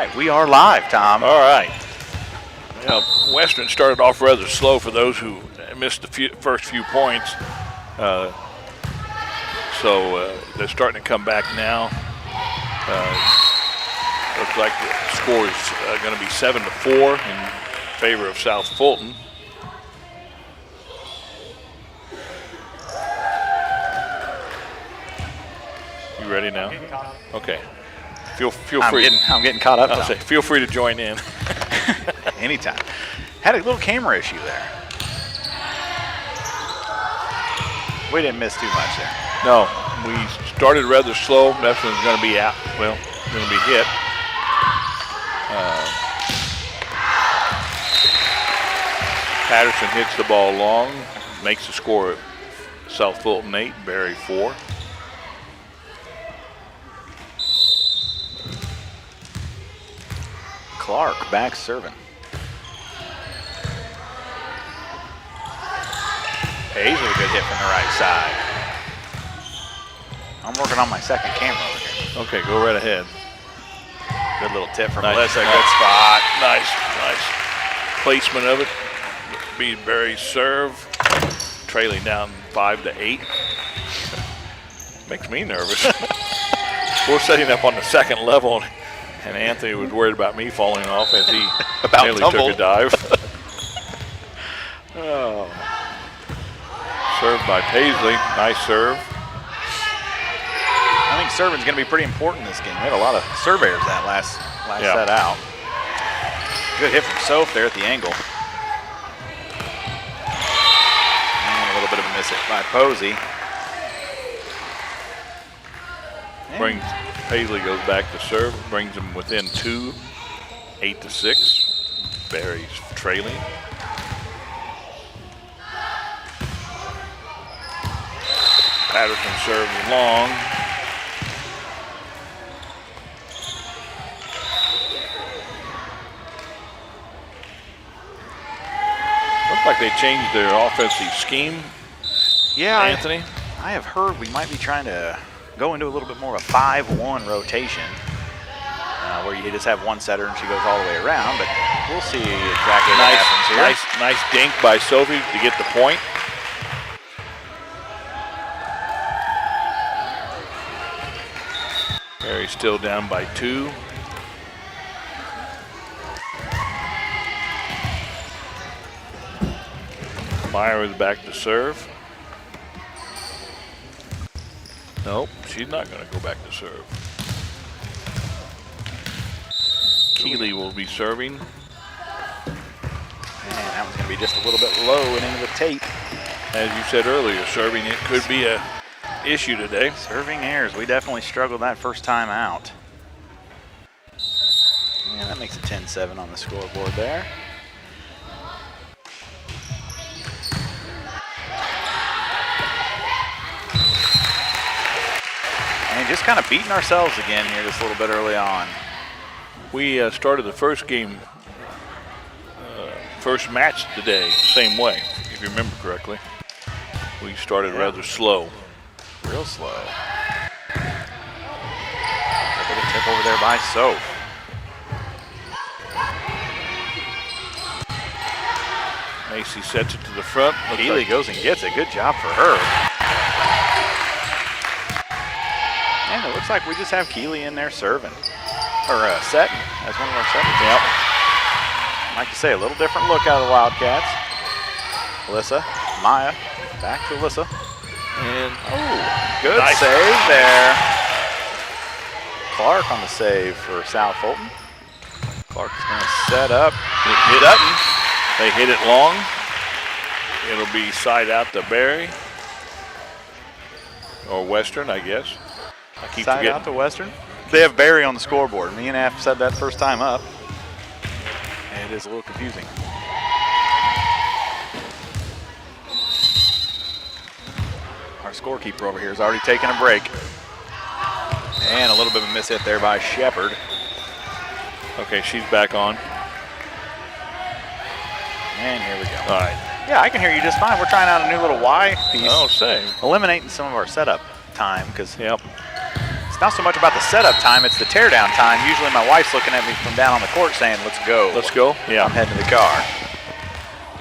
right, we are live, Tom. All right. Now, Western started off rather slow for those who missed the first few points. So they're starting to come back now. Looks like the score is going to be 7-4 in favor of South Fulton. You ready now? Okay. Feel free. I'm getting caught up. I'll say, feel free to join in. Anytime. Had a little camera issue there. We didn't miss too much there. No, we started rather slow. That one's going to be out. Well, going to be hit. Patterson hits the ball long, makes the score at South Fulton 8, Barry 4. Clark back serving. Hayes with a good hit from the right side. I'm working on my second camera over here. Okay, go right ahead. Good little tip from Nice. Melissa. Good spot. Nice placement of it. Beat Barry's serve, trailing down 5-8. Makes me nervous. We're setting up on the second level, and Anthony was worried about me falling off as he nearly took a dive. Oh. Served by Paisley. Nice serve. I think serving's going to be pretty important in this game. We had a lot of surveyors that last set out. Good hit from Soph there at the angle. And a little bit of a miss hit by Posey. Brings Paisley goes back to serve, brings him within 2, 8-6. Barry's trailing. Patterson serves long. Looks like they changed their offensive scheme. Yeah, Anthony? I have heard we might be trying to go into a little bit more of a 5-1 rotation, where you just have one setter and she goes all the way around, but we'll see exactly what happens here. Nice dink by Sophie to get the point. Barry's still down by 2. Meyer is back to serve. Nope, she's not going to go back to serve. Keeley will be serving. And that one's going to be just a little bit low and into the tape. As you said earlier, serving it could be a issue today. Serving errors, we definitely struggled that first time out. Yeah, that makes it 10-7 on the scoreboard there. And just kind of beating ourselves again here just a little bit early on. We started the first game, first match today, same way, if you remember correctly. We started rather slow. Real slow. A bit of tip over there by Soph. Macy sets it to the front. Keeley goes and gets it. Good job for her. And it looks like we just have Keeley in there serving. Or setting as one of our setters. Yep. I like to say a little different look out of the Wildcats. Alyssa, Maya, back to Alyssa. And good save there. Clark on the save for South Fulton. Clark is going to set up. They hit it long. It'll be side out to Barry. Or Western, I guess. I keep side forgetting. out to Western. They have Barry on the scoreboard. Me and Af said that first time up. And it is a little confusing. Our scorekeeper over here has already taken a break. And a little bit of a miss hit there by Shepard. Okay, she's back on. And here we go. All right. Yeah, I can hear you just fine. We're trying out a new little Y piece. Oh, same. Eliminating some of our setup time because it's It's not so much about the setup time, it's the teardown time. Usually my wife's looking at me from down on the court saying, let's go. Let's go? Yeah. I'm heading to the car.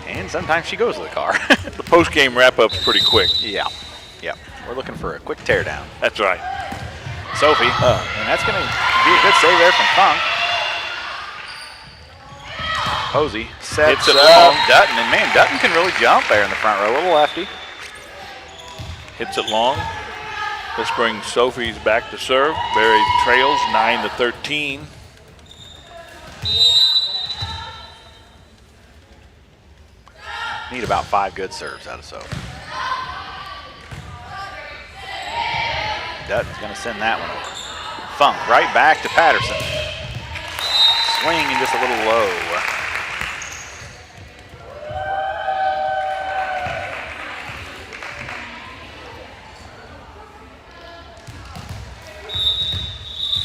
And sometimes she goes to the car. The post-game wrap-up's pretty quick. Yeah. We're looking for a quick teardown. That's right. Sophie, and that's going to be a good save there from Funk. Posey sets it up long. Dutton, and man, Dutton can really jump there in the front row, a little lefty. Hits it long. This brings Sophie's back to serve. Barry trails 9-13. Need about 5 good serves out of Sophie. Dutton's going to send that one over. Funk right back to Patterson. Swing and just a little low.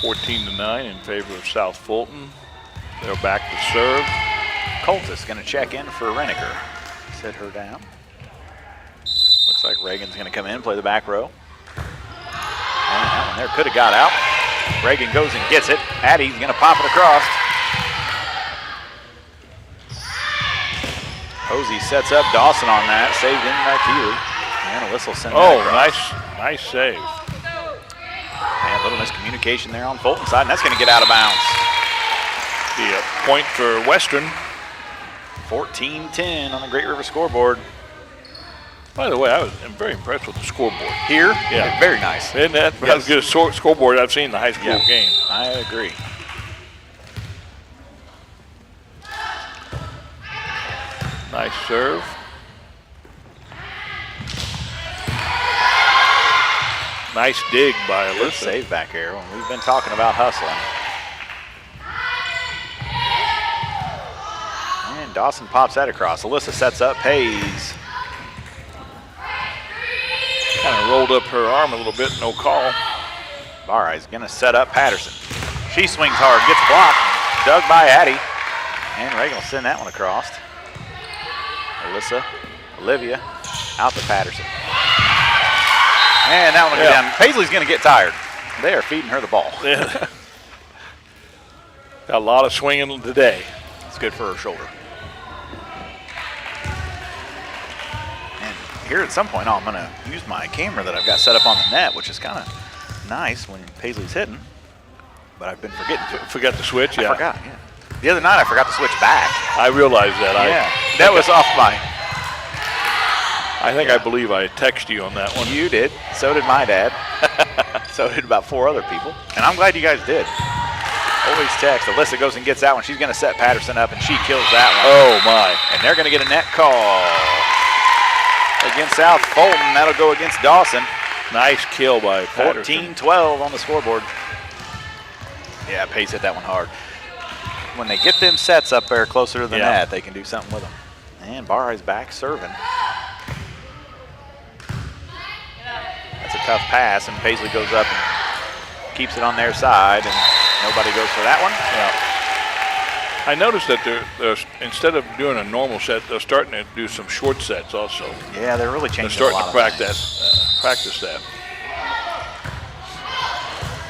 (14-9) in favor of South Fulton. They're back to serve. Coltis going to check in for Reniker. Sit her down. Looks like Reagan's going to come in, play the back row. And that one there could have got out. Reagan goes and gets it. Addie's going to pop it across. Posey sets up Dawson on that. Saved in by Keeley. And a whistle sent that across. Nice save. And a little miscommunication there on Fulton's side, and that's going to get out of bounds. Be a point for Western. 14-10 on the Great River scoreboard. By the way, I'm very impressed with the scoreboard. Here? Yeah. Very nice. Isn't that as good a scoreboard I've seen in the high school game? I agree. Nice serve. Nice dig by Good Alyssa. save back here when we've been talking about hustling. And Dawson pops that across. Alyssa sets up, pays. Kind of rolled up her arm a little bit, no call. Barai's gonna set up Patterson. She swings hard, gets blocked, dug by Addie. And Reagan will send that one across. Alyssa, Olivia, out to Patterson. And that one will go down. Paisley's gonna get tired. They are feeding her the ball. Yeah. Got a lot of swinging today. It's good for her shoulder. And here at some point, I'm going to use my camera that I've got set up on the net, which is kind of nice when Paisley's hitting. But I've been forgetting to. Forgot to switch, yeah. I forgot, yeah. The other night, I forgot to switch back. I realized that. That was off my. I think I believe I texted you on that one. You did. So did my dad. So did about 4 other people. And I'm glad you guys did. Always text. Alyssa goes and gets that one. She's going to set Patterson up, and she kills that one. Oh, my. And they're going to get a net call against South Fulton. That'll go against Dawson. Nice kill by Patterson. 14-12 on the scoreboard. Yeah, Pace hit that one hard. When they get them sets up there closer to the net, they can do something with them. And Barai's back serving. That's a tough pass, and Paisley goes up and keeps it on their side, and nobody goes for that one. Yeah. I noticed that they're instead of doing a normal set, they're starting to do some short sets also. Yeah, they're really changing They're starting a lot to of practice that.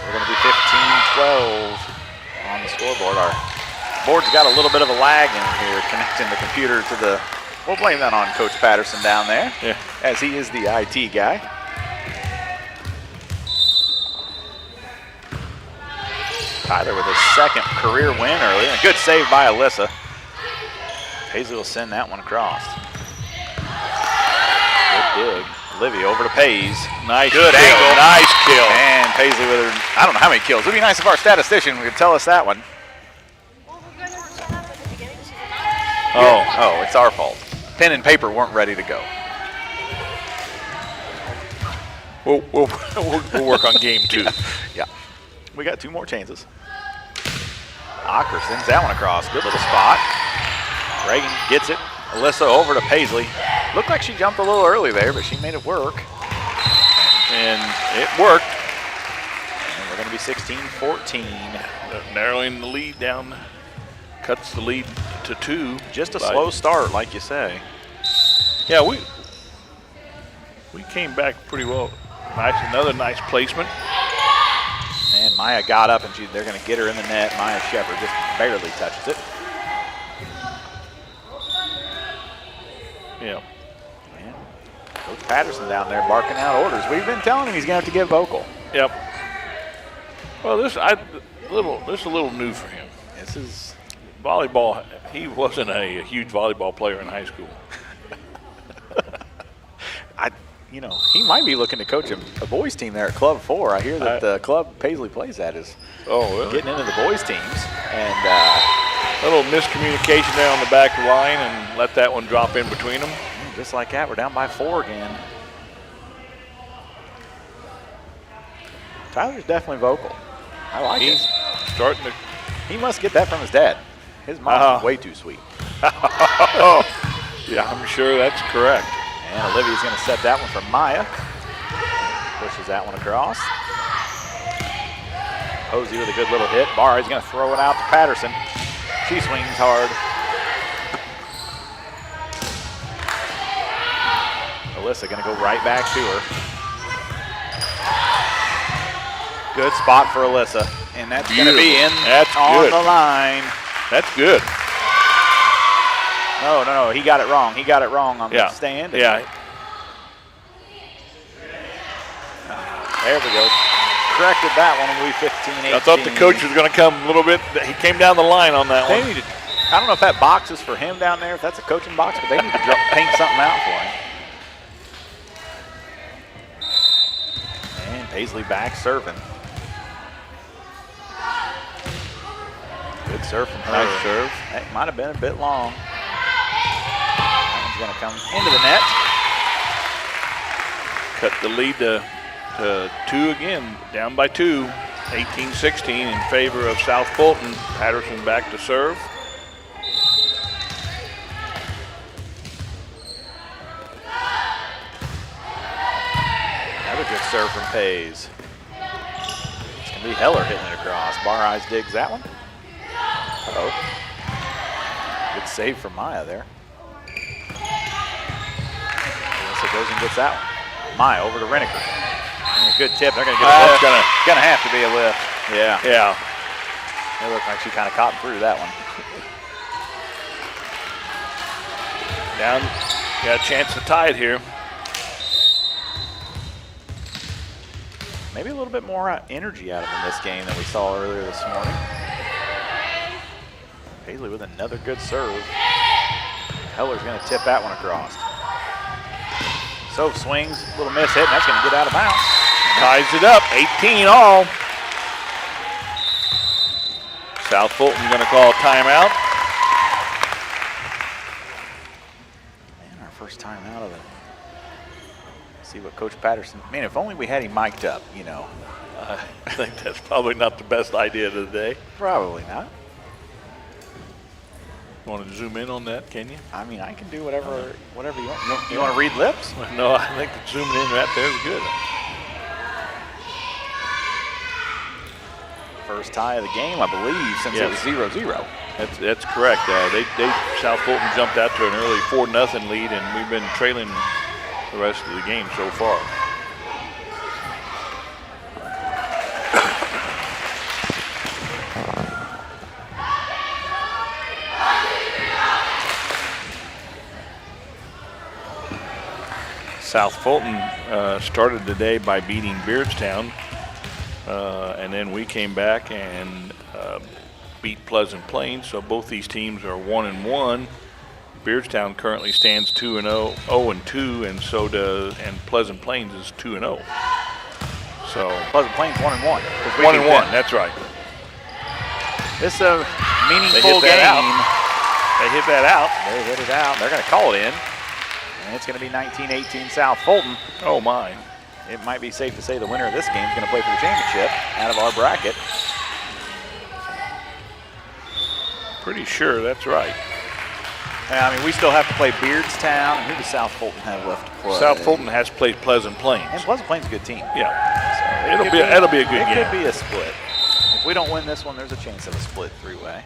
We're going to be 15-12 on the scoreboard. Our board's got a little bit of a lag in here, connecting the computer to the. We'll blame that on Coach Patterson down there, as he is the IT guy. Tyler with his second career win early. A good save by Alyssa. Paisley will send that one across. Good dig. Olivia over to Pays. Nice good kill. angle. Nice kill. And Paisley with her, I don't know how many kills. It would be nice if our statistician could tell us that one. Oh, it's our fault. Pen and paper weren't ready to go. We'll work on game 2. Yeah. We got 2 more chances. Ocker sends that one across. Good little spot. Reagan gets it. Alyssa over to Paisley. Looked like she jumped a little early there, but she made it work. And it worked. And we're going to be 16-14. Narrowing the lead down. Cuts the lead to 2. Just a slow start, like you say. Yeah, we came back pretty well. Nice, another nice placement. And Maya got up, and they're going to get her in the net. Maya Shepard just barely touches it. Yeah. Man, Coach Patterson down there barking out orders. We've been telling him he's going to have to get vocal. Yep. Well, this is a little new for him. This is volleyball. He wasn't a huge volleyball player in high school. He might be looking to coach a boys team there at Club 4. I hear that the club Paisley plays at is getting into the boys teams. And a little miscommunication there on the back line and let that one drop in between them. Just like that, we're down by 4 again. Tyler's definitely vocal. I like it. Starting to. He must get that from his dad. His mom's way too sweet. Yeah, I'm sure that's correct. And Olivia's going to set that one for Maya. Pushes that one across. Posey with a good little hit. Barr's going to throw it out to Patterson. She swings hard. Alyssa going to go right back to her. Good spot for Alyssa. And that's going to be in on the line. That's good. No, he got it wrong. He got it wrong on the stand. Yeah. There we go. Corrected that one and we 15-18. I thought the coach was going to come a little bit. He came down the line on that one. I don't know if that box is for him down there, if that's a coaching box, but they need to paint something out for him. And Paisley back serving. Good serve from her. Nice serve. That might have been a bit long. Going to come into the net. Cut the lead to 2 again, down by 2, 18-16 in favor of South Fulton. Patterson back to serve. Another good serve from Pays. It's going to be Heller hitting it across. Bar Eyes digs that one. Good save from Maya there. Goes and gets that one. Maya over to Renniker. And a good tip. They're going to get a lift. Going to have to be a lift. Yeah. It looked like she kind of caught through that one. Down. Got a chance to tie it here. Maybe a little bit more energy out of him this game than we saw earlier this morning. Paisley with another good serve. Heller's going to tip that one across. So swings, little miss hit, and that's going to get out of bounds. Ties it up, 18 all. South Fulton going to call a timeout. Man, our first time out of it. See what Coach Patterson, man, if only we had him mic'd up, you know. I think that's probably not the best idea of the day. Probably not. You want to zoom in on that, can you? I mean, I can do whatever you want. You want to read lips? No, I think zooming in right there is good. First tie of the game, I believe, since it was 0-0. That's correct. South Fulton jumped out to an early 4-0 lead, and we've been trailing the rest of the game so far. South Fulton started the day by beating Beardstown, and then we came back and beat Pleasant Plains. So both these teams are 1-1. Beardstown currently stands 2-0, 0-2, and Pleasant Plains is 2-0. So Pleasant Plains 1-1. 1-1. That's right. This is a meaningful game. They hit that out. They hit it out. They're going to call it in. And it's going to be 19-18 South Fulton. Oh, my. It might be safe to say the winner of this game is going to play for the championship out of our bracket. Pretty sure that's right. I mean, we still have to play Beardstown. And who does South Fulton have left to play? South Fulton has played Pleasant Plains. And Pleasant Plains is a good team. Yeah. So it'll be a good game. It could be a split. If we don't win this one, there's a chance of a split three-way.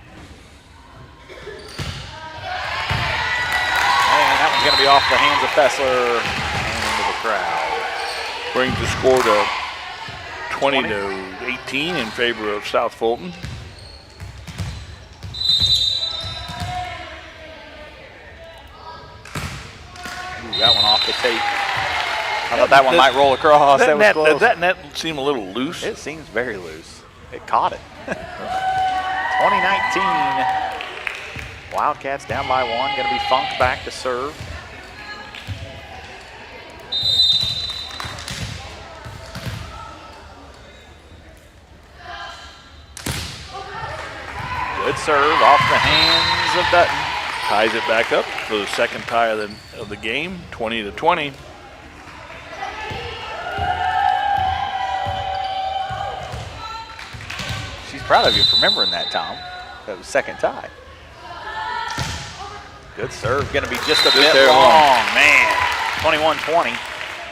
And that one's going to be off the hands of Fessler and into the crowd. Brings the score to 20 to 18 in favor of South Fulton. Ooh, that one off the tape. I thought that one might roll across. That was close. Does that net seem a little loose? It seems very loose. It caught it. 2019. Wildcats down by one. Going to be Funk back to serve. Good serve off the hands of Dutton. Ties it back up for the second tie of the game, 20 to 20. She's proud of you for remembering that, Tom. That was second tie. Good serve, going to be just a bit long, man. 21-20.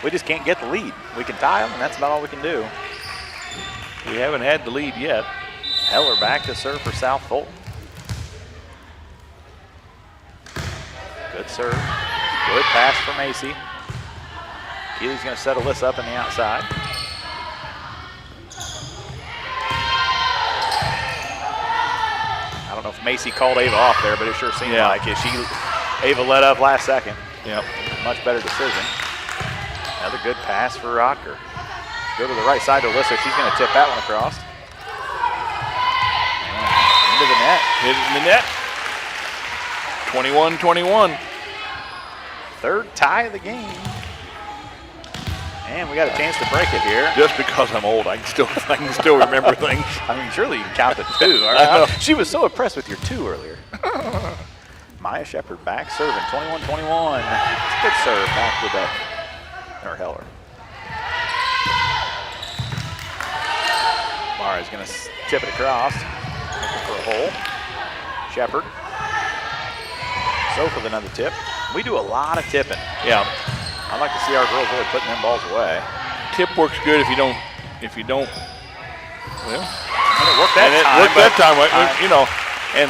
We just can't get the lead. We can tie them, and that's about all we can do. We haven't had the lead yet. Heller back to serve for South Fulton. Good serve. Good pass for Macy. Keeley's going to set Alyssa up on the outside. I don't know if Macy called Ava off there, but it sure seemed like it. Ava let up last second. Yep. Much better decision. Another good pass for Rocker. Go to the right side to Alyssa. She's going to tip that one across. Into the net. Hit it in the net. 21-21. Third tie of the game. And we got a chance to break it here. Just because I'm old, I can still remember things. I mean, surely you can count the two. Right? She was so impressed with your two earlier. Maya Shepard back serving, 21-21. Good serve back with that, or Heller. Mara's going to tip it across. Looking for a hole. Shepard. So for another tip. We do a lot of tipping. Yeah. I'd like to see our girls really putting them balls away. Tip works good if you don't, well. And it worked that time. It worked that time, you know, and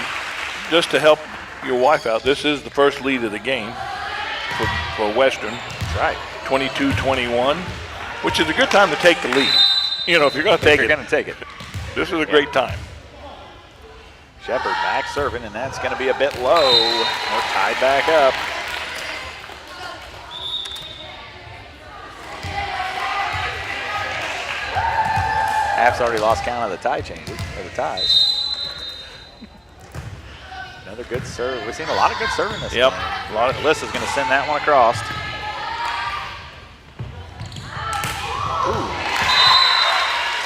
just to help your wife out, this is the first lead of the game for Western. That's right. 22-21, which is a good time to take the lead. You know, if you're going to take it. You're going to take it. This is a great time. Shepard back serving, and that's going to be a bit low. We're tied back up. Half's already lost count of the tie changes, or the ties. Another good serve. We've seen a lot of good serving this game. A lot of Alyssa's going to send that one across. Ooh.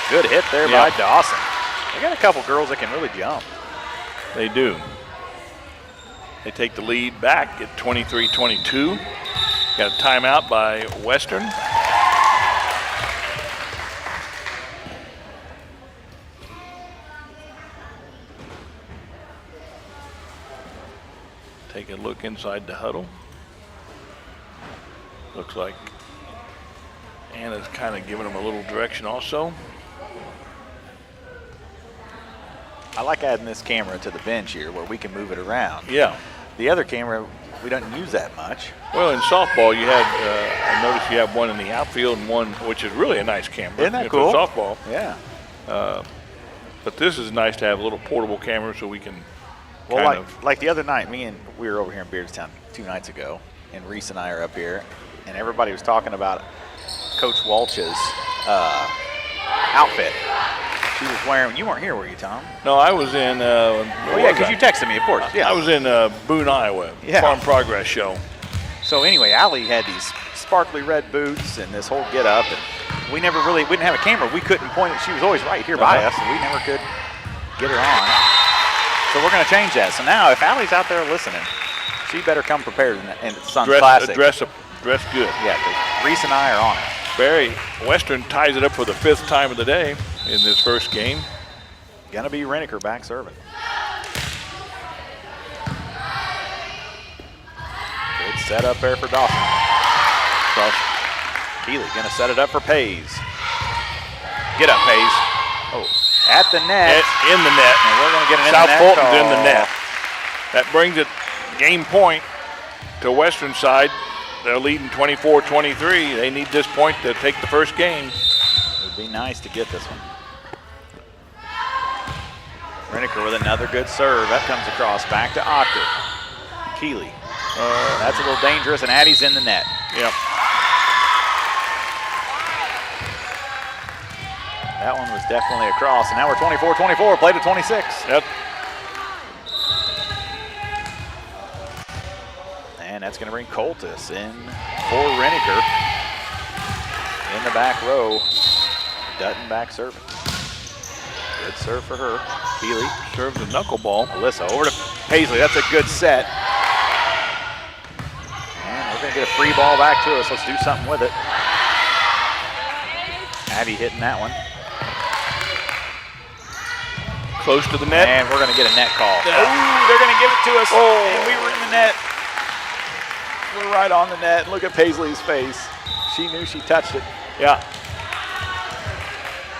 Good hit there by Dawson. They got a couple girls that can really jump. They do. They take the lead back at 23-22. Got a timeout by Western. Take a look inside the huddle. Looks like Anna's kind of giving them a little direction also. I like adding this camera to the bench here where we can move it around. Yeah. The other camera, we don't use that much. Well, in softball, you had, I noticed you have one in the outfield and one, which is really a nice camera. Isn't that cool? For softball. Yeah. But this is nice to have a little portable camera so we can like the other night, we were over here in Beardstown 2 nights ago, and Reese and I are up here, and everybody was talking about Coach Walsh's outfit. She was wearing, you weren't here, were you, Tom? No, I was in. Because you texted me, of course. Yeah. I was in Boone, Iowa, Farm Progress Show. So anyway, Allie had these sparkly red boots and this whole get up, and we didn't have a camera. We couldn't point it. She was always right here by us, and we never could get her on. So we're going to change that. So now, if Allie's out there listening, she better come prepared in Sun Classic. Dress good. Yeah, because Reese and I are on it. Barry Western ties it up for the 5th time of the day in this first game. Gonna be Reniker back serving. Good setup there for Dawson. Keeley gonna set it up for Pays. Get up, Pays. Oh, at the net. In the net. And we're gonna get an South in the net Fulton's call. in the net. That brings it game point to Western side. They're leading 24-23. They need this point to take the first game. Be nice to get this one. Reneker with another good serve. That comes across back to Ocker. Keeley. That's a little dangerous, and Addie's in the net. Yep. That one was definitely across, and now we're 24-24, play to 26. Yep. And that's going to bring Coltis in for Reneker. In the back row, Dutton back serving. Good serve for her. Keeley Serves a knuckleball. Alyssa over to Paisley. That's a good set. And we're going to get a free ball back to us. Let's do something with it. Addie hitting that one. Close to the net. And we're going to get a net call. Oh, they're going to give it to us. Oh. And we were in the net. We're right on the net. Look at Paisley's face. She knew she touched it. Yeah.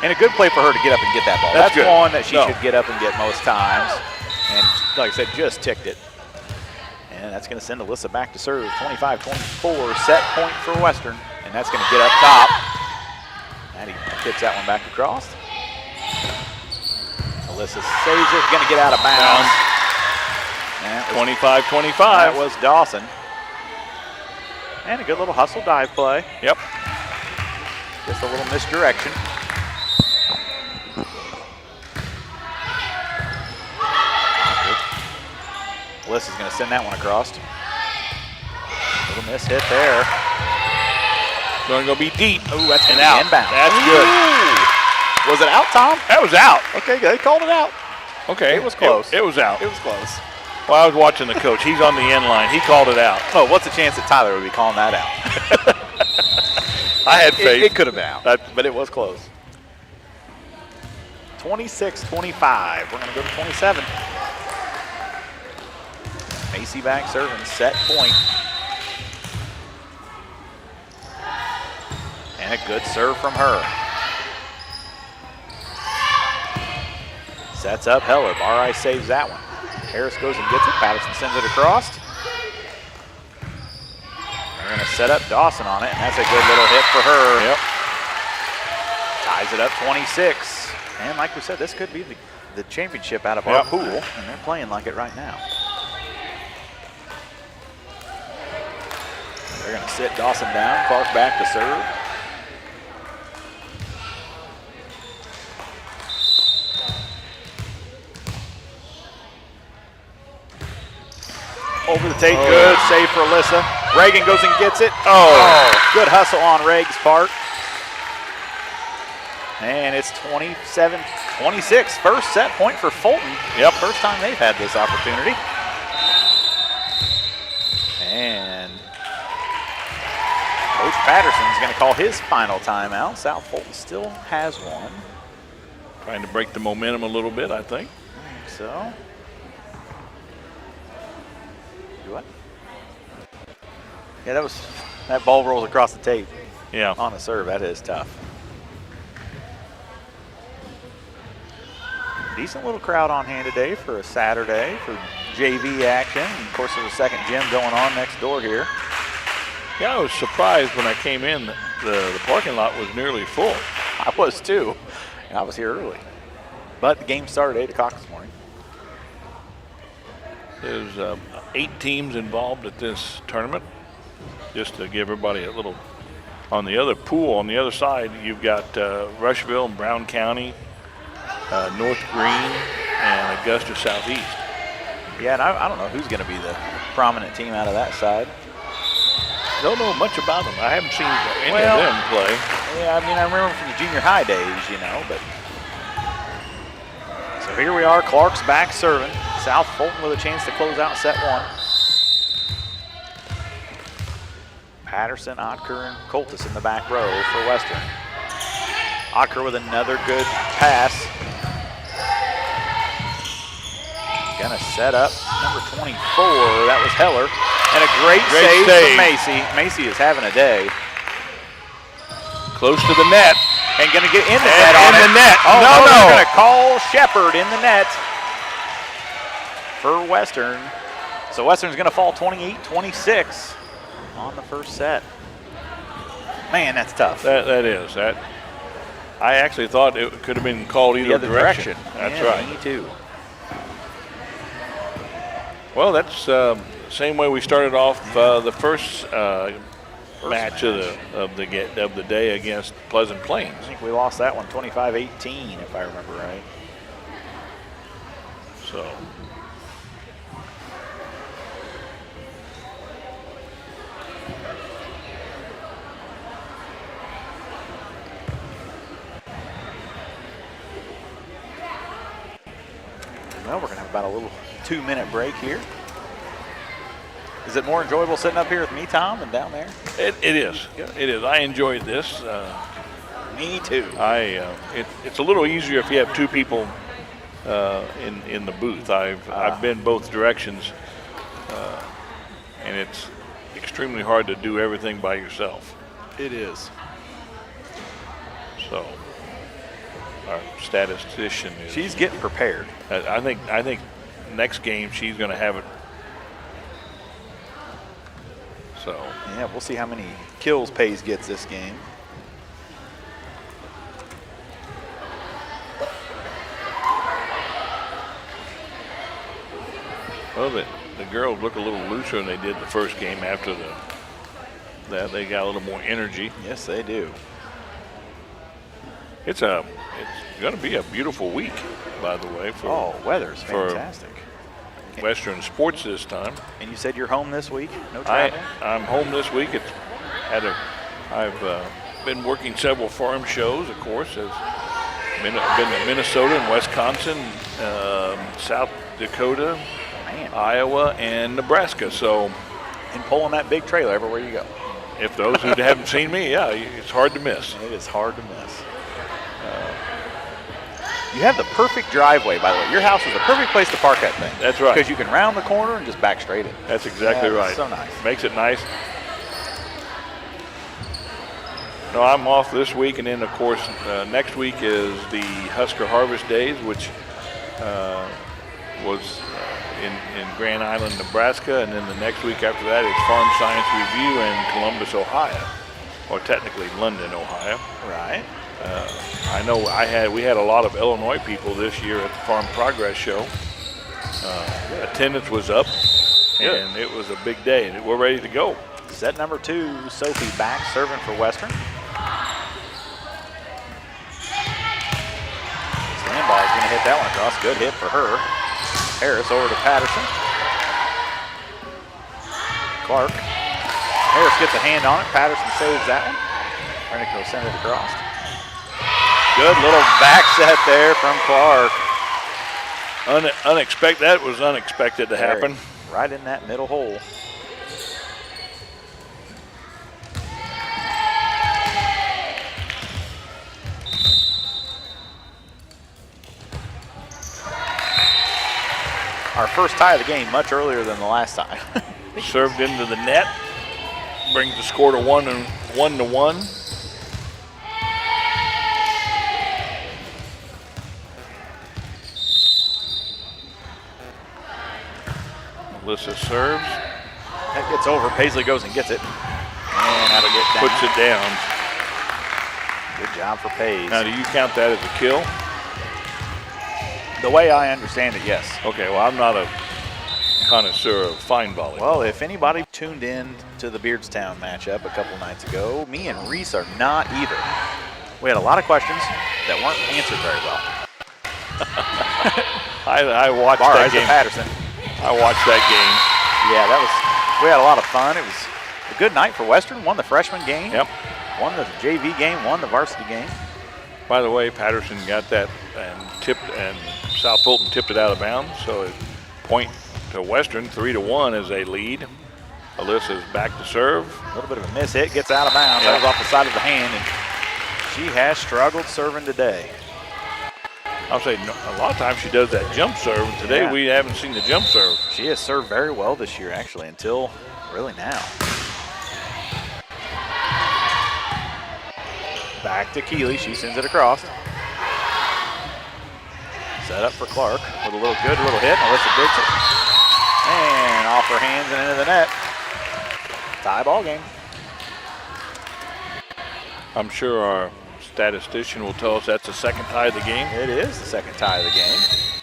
And a good play for her to get up and get that ball. That's good. One that she should get up and get most times. And like I said, just ticked it. And that's going to send Alyssa back to serve. 25-24, set point for Western. And that's going to get up top. Maddie kicks that one back across. Alyssa saves it, going to get out of bounds. 25-25. That was Dawson. And a good little hustle dive play. Yep. Just a little misdirection. Alyssa's going to send that one across. Little miss hit there. Going to go be deep. Ooh, that's going to be out. inbound. That's good. Was it out, Tom? That was out. Okay, they called it out. Okay. It was close. It was out. It was close. Well, I was watching the coach. He's on the end line. He called it out. Oh, what's the chance that Tyler would be calling that out? I had faith. It could have been out, but it was close. 26-25. We're going to go to 27. Macy back serving, set point. And a good serve from her. Sets up Heller. Barri saves that one. Harris goes and gets it. Patterson sends it across. They're going to set up Dawson on it, and that's a good little hit for her. Yep. Ties it up 26. And like we said, this could be the championship out of our pool, and they're playing like it right now. They're going to sit Dawson down. Clark back to serve. Over the tape, good save for Alyssa. Reagan goes and gets it. Good hustle on Reg's part. And it's 27-26. First set point for Fulton. Yep. First time they've had this opportunity. And Coach Patterson's going to call his final timeout. South Fulton still has one. Trying to break the momentum a little bit, I think. So. Do what? Yeah, that ball rolls across the tape. Yeah. On a serve, that is tough. Decent little crowd on hand today for a Saturday for JV action. And of course, there's a second gym going on next door here. Yeah, I was surprised when I came in. The parking lot was nearly full. I was too. I was here early. But the game started at 8 o'clock this morning. There's 8 teams involved at this tournament. Just to give everybody a little, on the other pool, on the other side, you've got Rushville and Brown County, North Green, and Augusta Southeast. Yeah, and I don't know who's going to be the prominent team out of that side. Don't know much about them. I haven't seen any of them play. Yeah, I mean, I remember from the junior high days, you know, but. So here we are, Clark's back serving. South Fulton with a chance to close out set one. Patterson, Otker, and Coltis in the back row for Western. Otker with another good pass. Gonna set up number 24, that was Heller. And a great save from Macy. Macy is having a day. Close to the net. And gonna get in the net on it. In the net. Oh, no. They're They're gonna call Shepard in the net for Western. So Western's gonna fall 28-26 on the first set. Man, that's tough. That is. I actually thought it could have been called either The other direction. That's Yeah, right. Me too. Well, that's the same way we started off the first match of the day against Pleasant Plains. I think we lost that one 25-18, if I remember right. So. Well, we're going to have about a little 2-minute break here. Is it more enjoyable sitting up here with me, Tom, than down there? It is. It is. I enjoyed this. Me too. It's a little easier if you have two people in the booth. I've been both directions, and it's extremely hard to do everything by yourself. It is. So our statistician is. She's getting prepared. I think next game she's going to have it. So yeah, we'll see how many kills Pays gets this game. Well, the girls look a little looser than they did the first game. After that, they got a little more energy. Yes, they do. It's going to be a beautiful week, by the way. Weather's fantastic. Western sports this time. And you said you're home this week? No travel? I'm home this week. I've been working several farm shows, of course. I've been to Minnesota and Wisconsin, South Dakota, Iowa, and Nebraska. So, and pulling that big trailer everywhere you go. If those who haven't seen me, yeah, it's hard to miss. It is hard to miss. You have the perfect driveway, by the way. Your house is the perfect place to park that thing. That's right. Because you can round the corner and just back straight in. That's exactly right. So nice. Makes it nice. No, I'm off this week, and then, of course, next week is the Husker Harvest Days, which was in Grand Island, Nebraska, and then the next week after that is Farm Science Review in Columbus, Ohio, or technically London, Ohio. Right. I know we had a lot of Illinois people this year at the Farm Progress Show. Attendance was up, and it was a big day, and we're ready to go. Set number 2, Sophie back serving for Western. Sandbar is going to hit that one across. Good hit for her. Harris over to Patterson. Clark. Harris gets a hand on it. Patterson saves that one. Renico sent it across. Good little back set there from Clark. Unexpected. That was unexpected to happen. Right in that middle hole. Our first tie of the game much earlier than the last time. Served into the net. Brings the score to 1-1. Alyssa serves. That gets over. Paisley goes and gets it. And that'll get down. Puts it down. Good job for Paisley. Now, do you count that as a kill? The way I understand it, yes. Okay, well, I'm not a connoisseur of fine volley. Well, if anybody tuned in to the Beardstown matchup a couple nights ago, me and Reese are not either. We had a lot of questions that weren't answered very well. I watched that game. Patterson. I watched that game. Yeah, we had a lot of fun. It was a good night for Western. Won the freshman game. Yep. Won the JV game. Won the varsity game. By the way, Patterson got that and South Fulton tipped it out of bounds. So it point to Western, 3-1 as they lead. Alyssa's back to serve. A little bit of a miss hit, gets out of bounds. That was off the side of the hand, and she has struggled serving today. I'll say a lot of times she does that jump serve. Today we haven't seen the jump serve. She has served very well this year, actually, until really now. Back to Keeley. She sends it across. Set up for Clark with a good little hit. Alyssa digs it. And off her hands and into the net. Tie ball game. I'm sure our statistician will tell us that's the second tie of the game. It is the second tie of the game.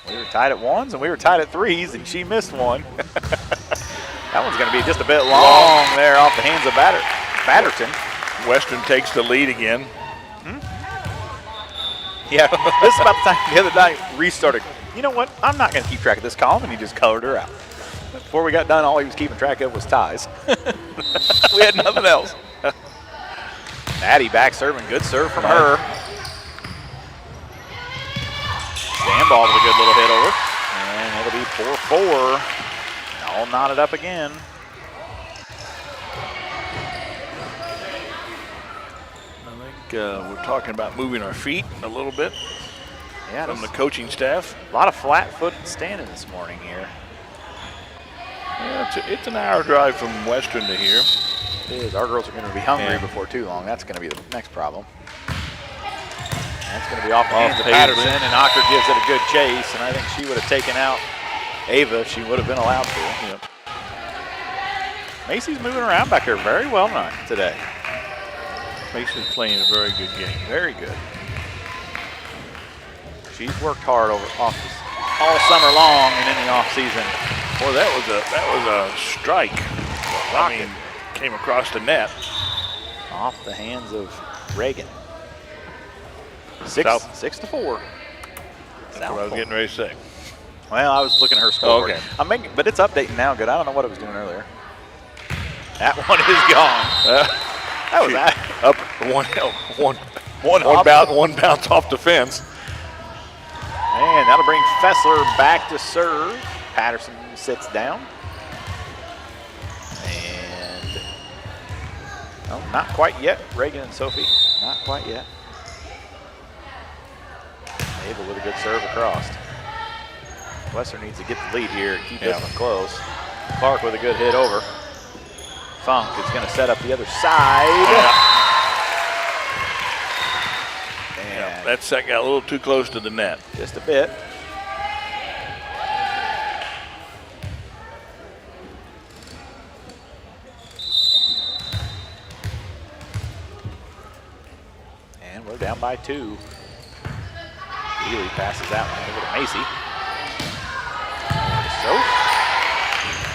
We were tied at ones and we were tied at threes, and she missed one. That one's going to be just a bit long there off the hands of Batterton. Western takes the lead again. Yeah, this is about the time the other night restarted. You know what? I'm not going to keep track of this column, and he just colored her out. Before we got done, all he was keeping track of was ties. We had nothing else. Maddie back serving, good serve from her. Stand ball with a good little hit over. And it'll be 4-4. All knotted up again. I think we're talking about moving our feet a little bit from the coaching staff. A lot of flat-footed standing this morning here. Yeah, it's an hour drive from Western to here. It is. Our girls are going to be hungry before too long. That's going to be the next problem. That's going to be off the hands of Patterson, and Ocker gives it a good chase, and I think she would have taken out Ava if she would have been allowed to. Yep. Macy's moving around back here very well today. Macy's playing a very good game. Very good. She's worked hard all summer long and in the off season. Boy, that was a strike. I mean, came across the net. Off the hands of Reagan. 6-4. That's what I was getting ready to say. Well, I was looking at her scoreboard. Okay. But it's updating now. Good. I don't know what I was doing earlier. That one is gone. That was up one bounce off the fence. And that'll bring Fessler back to serve. Patterson sits down. And not quite yet. Reagan and Sophie, not quite yet. Ava with a good serve across. Western needs to get the lead here and keep this one close. Clark with a good hit over. Funk is going to set up the other side. And that set got a little too close to the net. Just a bit. And we're down by 2. Ely passes that one over to Macy.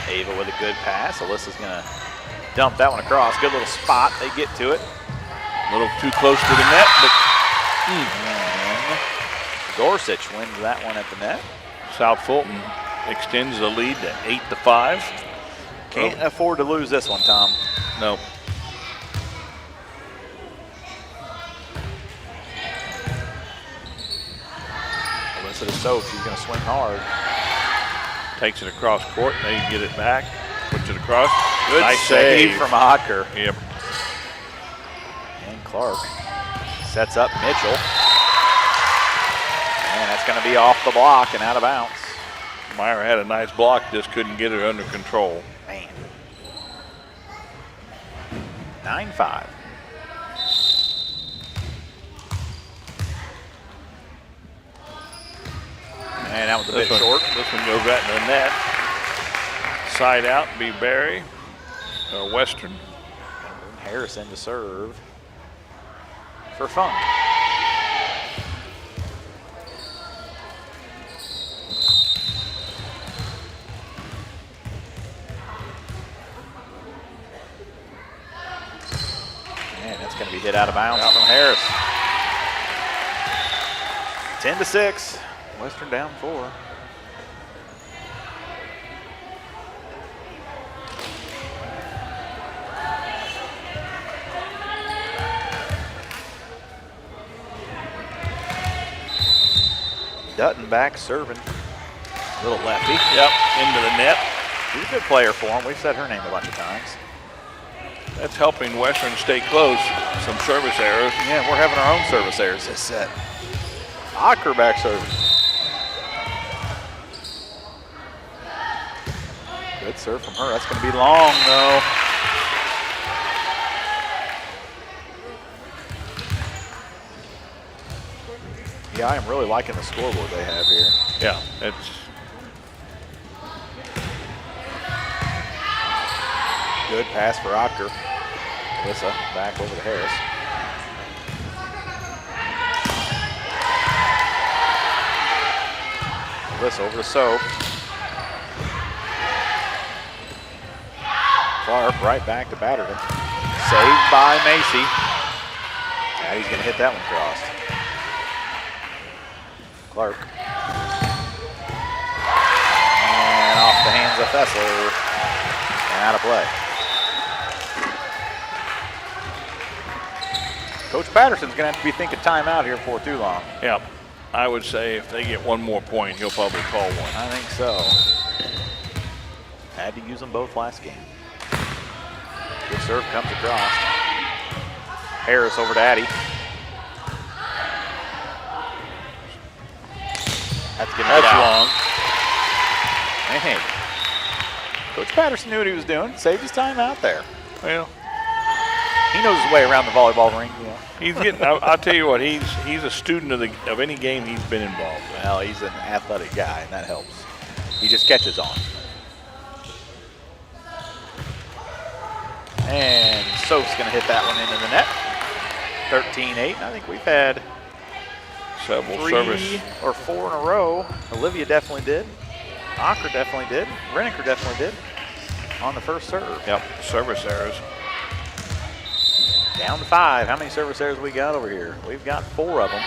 Ava with a good pass. Alyssa's going to dump that one across. Good little spot. They get to it. A little too close to the net, but and Gorsuch wins that one at the net. South Fulton extends the lead to 8-5. Can't afford to lose this one, Tom. No. Alyssa to Soap. She's going to swing hard. Takes it across court. They get it back. Puts it across. Good nice save from Ocker. Yep. And Clark sets up Mitchell. And that's going to be off the block and out of bounds. Meyer had a nice block, just couldn't get it under control. Man. 9-5. And that was a bit short. This one goes right in the net. Side out, be Barry, or Western. Harrison to serve for Funk. And that's going to be hit out of bounds from Harris. 10-6. Western down 4. Dutton back serving. Little lefty. Yep, into the net. She's a good player for him. We've said her name a bunch of times. That's helping Western stay close. Some service errors. Yeah, we're having our own service errors this set. Ocker back serving. Good serve from her. That's going to be long, though. Yeah, I am really liking the scoreboard they have here. Yeah, it's good pass for Ocker. Alyssa back over to Harris. This over to Soap. Clark right back to Batterton. Saved by Macy. Now he's going to hit that one crossed. Clark. And off the hands of Fessler. And out of play. Coach Patterson's going to have to be thinking timeout here before too long. Yeah, I would say if they get one more point, he'll probably call one. I think so. Had to use them both last game. Good serve comes across. Harris over to Addy. That's going to get out. Long. Hey, Coach Patterson knew what he was doing. Saved his time out there. Well, he knows his way around the volleyball ring. You know. he's getting. I'll tell you what. He's a student of any game he's been involved in. Well, he's an athletic guy, and that helps. He just catches on. And Soap's going to hit that one into the net. 13-8. I think we've had Several 3 service. or 4 in a row. Olivia definitely did. Ocker definitely did. Renneker definitely did on the first serve. Yep, service errors. Down to 5. How many service errors we got over here? We've got 4 of them.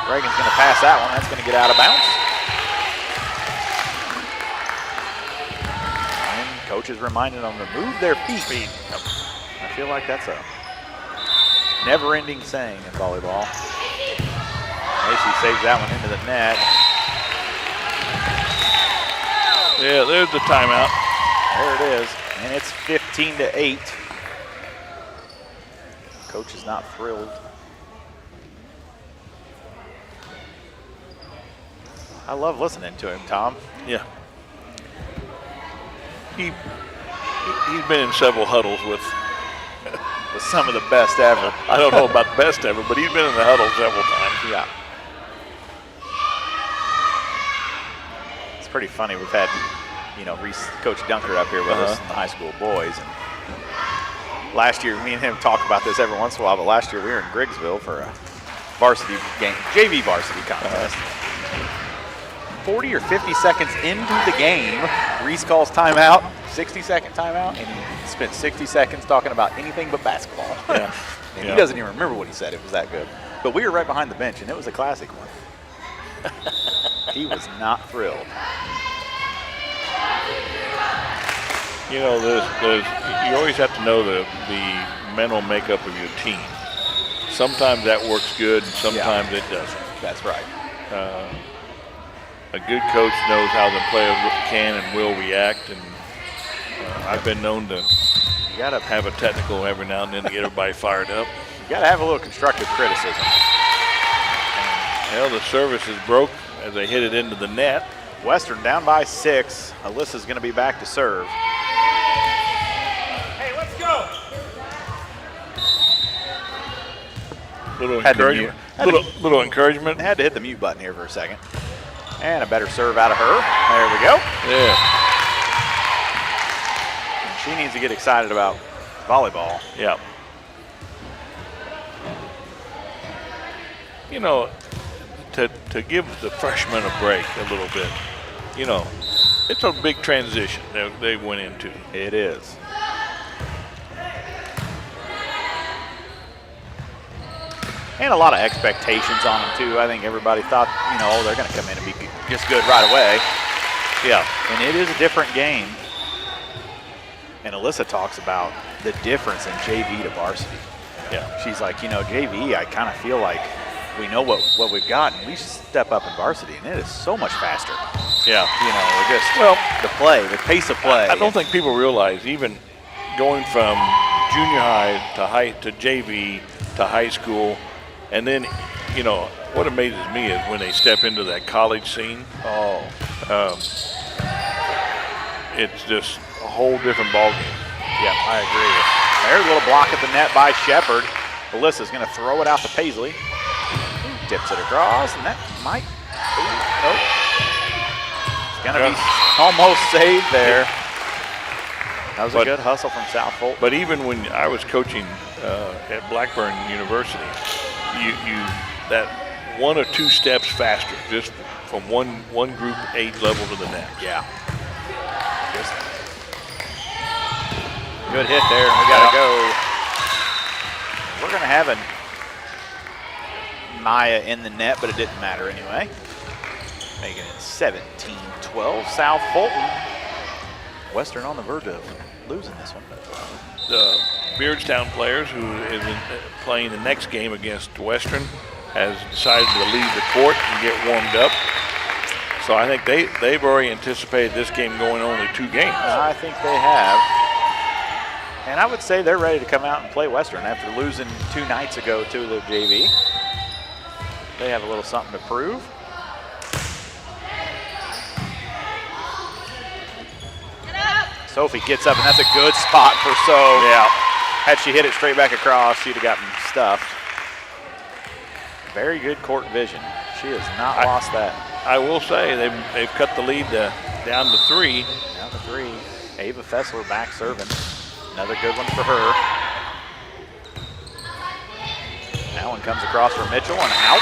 Reagan's going to pass that one. That's going to get out of bounds. And coach is reminding them to move their feet. I feel like that's a never-ending saying in volleyball. Macy saves that one into the net. Yeah, there's the timeout. There it is. And it's 15-8. Coach is not thrilled. I love listening to him, Tom. Yeah. He's been in several huddles with Some of the best ever. I don't know about the best ever, but he's been in the huddle several times. Yeah. It's pretty funny. We've had, Coach Dunker up here with us in the high school boys. And last year, me and him talk about this every once in a while, but last year we were in Griggsville for a varsity game, JV varsity contest. 40 or 50 seconds into the game, Reese calls timeout, 60-second timeout, and he spent 60 seconds talking about anything but basketball. Yeah. And he doesn't even remember what he said. It was that good. But we were right behind the bench, and it was a classic one. He was not thrilled. You know, you always have to know the mental makeup of your team. Sometimes that works good, and sometimes it doesn't. That's right. A good coach knows how the player can and will react, and I've been known to have a technical every now and then to get everybody fired up. You got to have a little constructive criticism. Well, the service is broke as they hit it into the net. Western down by 6. Alyssa's going to be back to serve. Hey, let's go. Little Had to encouragement. Little encouragement. Had to hit the mute button here for a second. And a better serve out of her. There we go. Yeah. She needs to get excited about volleyball. Yeah. You know, to give the freshmen a break a little bit, it's a big transition they went into. It is. And a lot of expectations on them, too. I think everybody thought, they're going to come in and be just good right away. Yeah. And it is a different game. And Alyssa talks about the difference in JV to varsity. Yeah. She's like, JV, I kind of feel like we know what we've got, and we step up in varsity, and it is so much faster. Yeah. The pace of play. I don't think people realize even going from junior high to JV to high school, and then, what amazes me is when they step into that college scene. It's just a whole different ballgame. Yeah, I agree. There's a little block at the net by Shepard. Alyssa's going to throw it out to Paisley. Tips it across, and that might. Nope. It's going to be almost saved there. That was a good hustle from South Fulton. But even when I was coaching at Blackburn University, that 1 or 2 steps faster, just from one group age level to the next. Yeah. Just good hit there, and we got to go. We're going to have a Maya in the net, but it didn't matter anyway. Making it 17-12. South Fulton. Western on the verge of losing this one. The Beardstown players, who is playing the next game against Western, has decided to leave the court and get warmed up. So I think they've already anticipated this game going only 2 games. I think they have. And I would say they're ready to come out and play Western after losing 2 nights ago to the JV. They have a little something to prove. Sophie gets up, and that's a good spot for So. Yeah. Had she hit it straight back across, she'd have gotten stuffed. Very good court vision. She has not lost that. I will say they've cut the lead down to 3. Down to 3. Ava Fessler back serving. Another good one for her. That one comes across for Mitchell and out.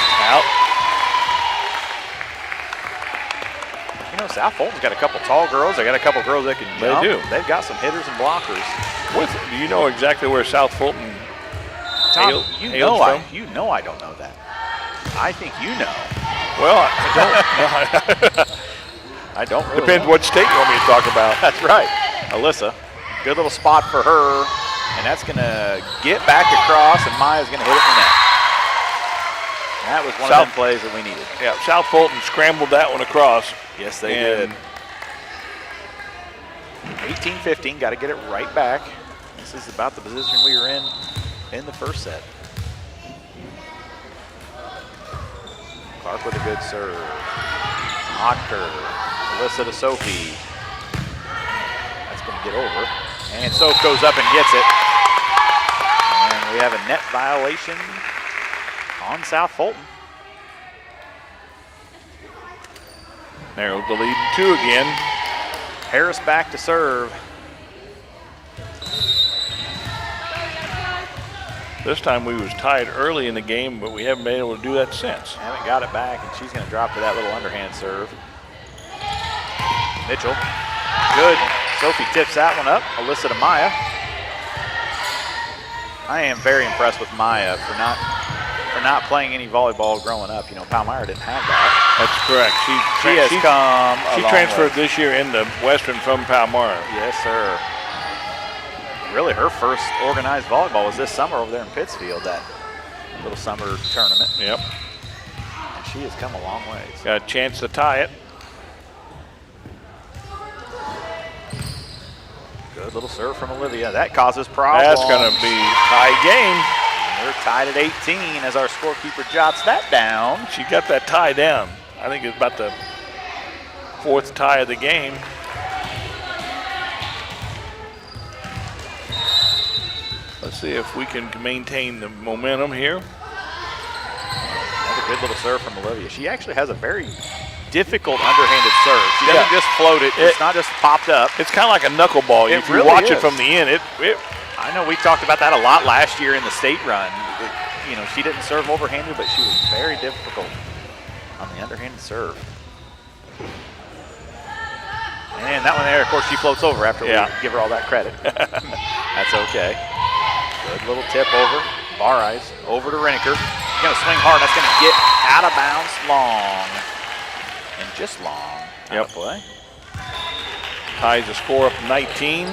You know, South Fulton's got a couple tall girls. They got a couple girls that can jump. They do. They've got some hitters and blockers. Do you know exactly where South Fulton Tom, hails I don't know that. I think you know. Well, I don't. I don't really Depends know. what state you want me to talk about. That's right. Alyssa, good little spot for her, and that's going to get back across, and Maya's going to hit it in the net. That was one of them plays that we needed. Yeah, South Fulton scrambled that one across. Yes, they did. 18-15, got to get it right back. This is about the position we were in the first set. Clark with a good serve. Ocker, Alyssa to Sophie. That's going to get over. And Soph goes up and gets it. And we have a net violation on South Fulton. Narrowed the lead to 2 again. Harris back to serve. This time we was tied early in the game, but we haven't been able to do that since. Haven't got it back, and she's going to drop to that little underhand serve. Mitchell, good. Sophie tips that one up. Alyssa to Maya. I am very impressed with Maya for not playing any volleyball growing up. You know, Palmyra didn't have that. That's correct. She transferred this year into Western from Palmyra. Yes, sir. Really, her first organized volleyball was this summer over there in Pittsfield, that little summer tournament. Yep. And she has come a long ways. Got a chance to tie it. Good little serve from Olivia. That causes problems. That's going to be tie game. We're tied at 18 as our scorekeeper jots that down. She got that tie down. I think it's about the 4th tie of the game. Let's see if we can maintain the momentum here. Another good little serve from Olivia. She actually has a very difficult underhanded serve. She doesn't just float it. It's not just popped up. It's kind of like a knuckleball. If you watch it from the end, I know we talked about that a lot last year in the state run. You know, she didn't serve overhanded, but she was very difficult on the underhanded serve. And that one there, of course, she floats over after we give her all that credit. That's okay. Good little tip over. Bareyes over to Reneker. She's going to swing hard. That's going to get out of bounds long. And just long. Out of play. Ties the score up 19.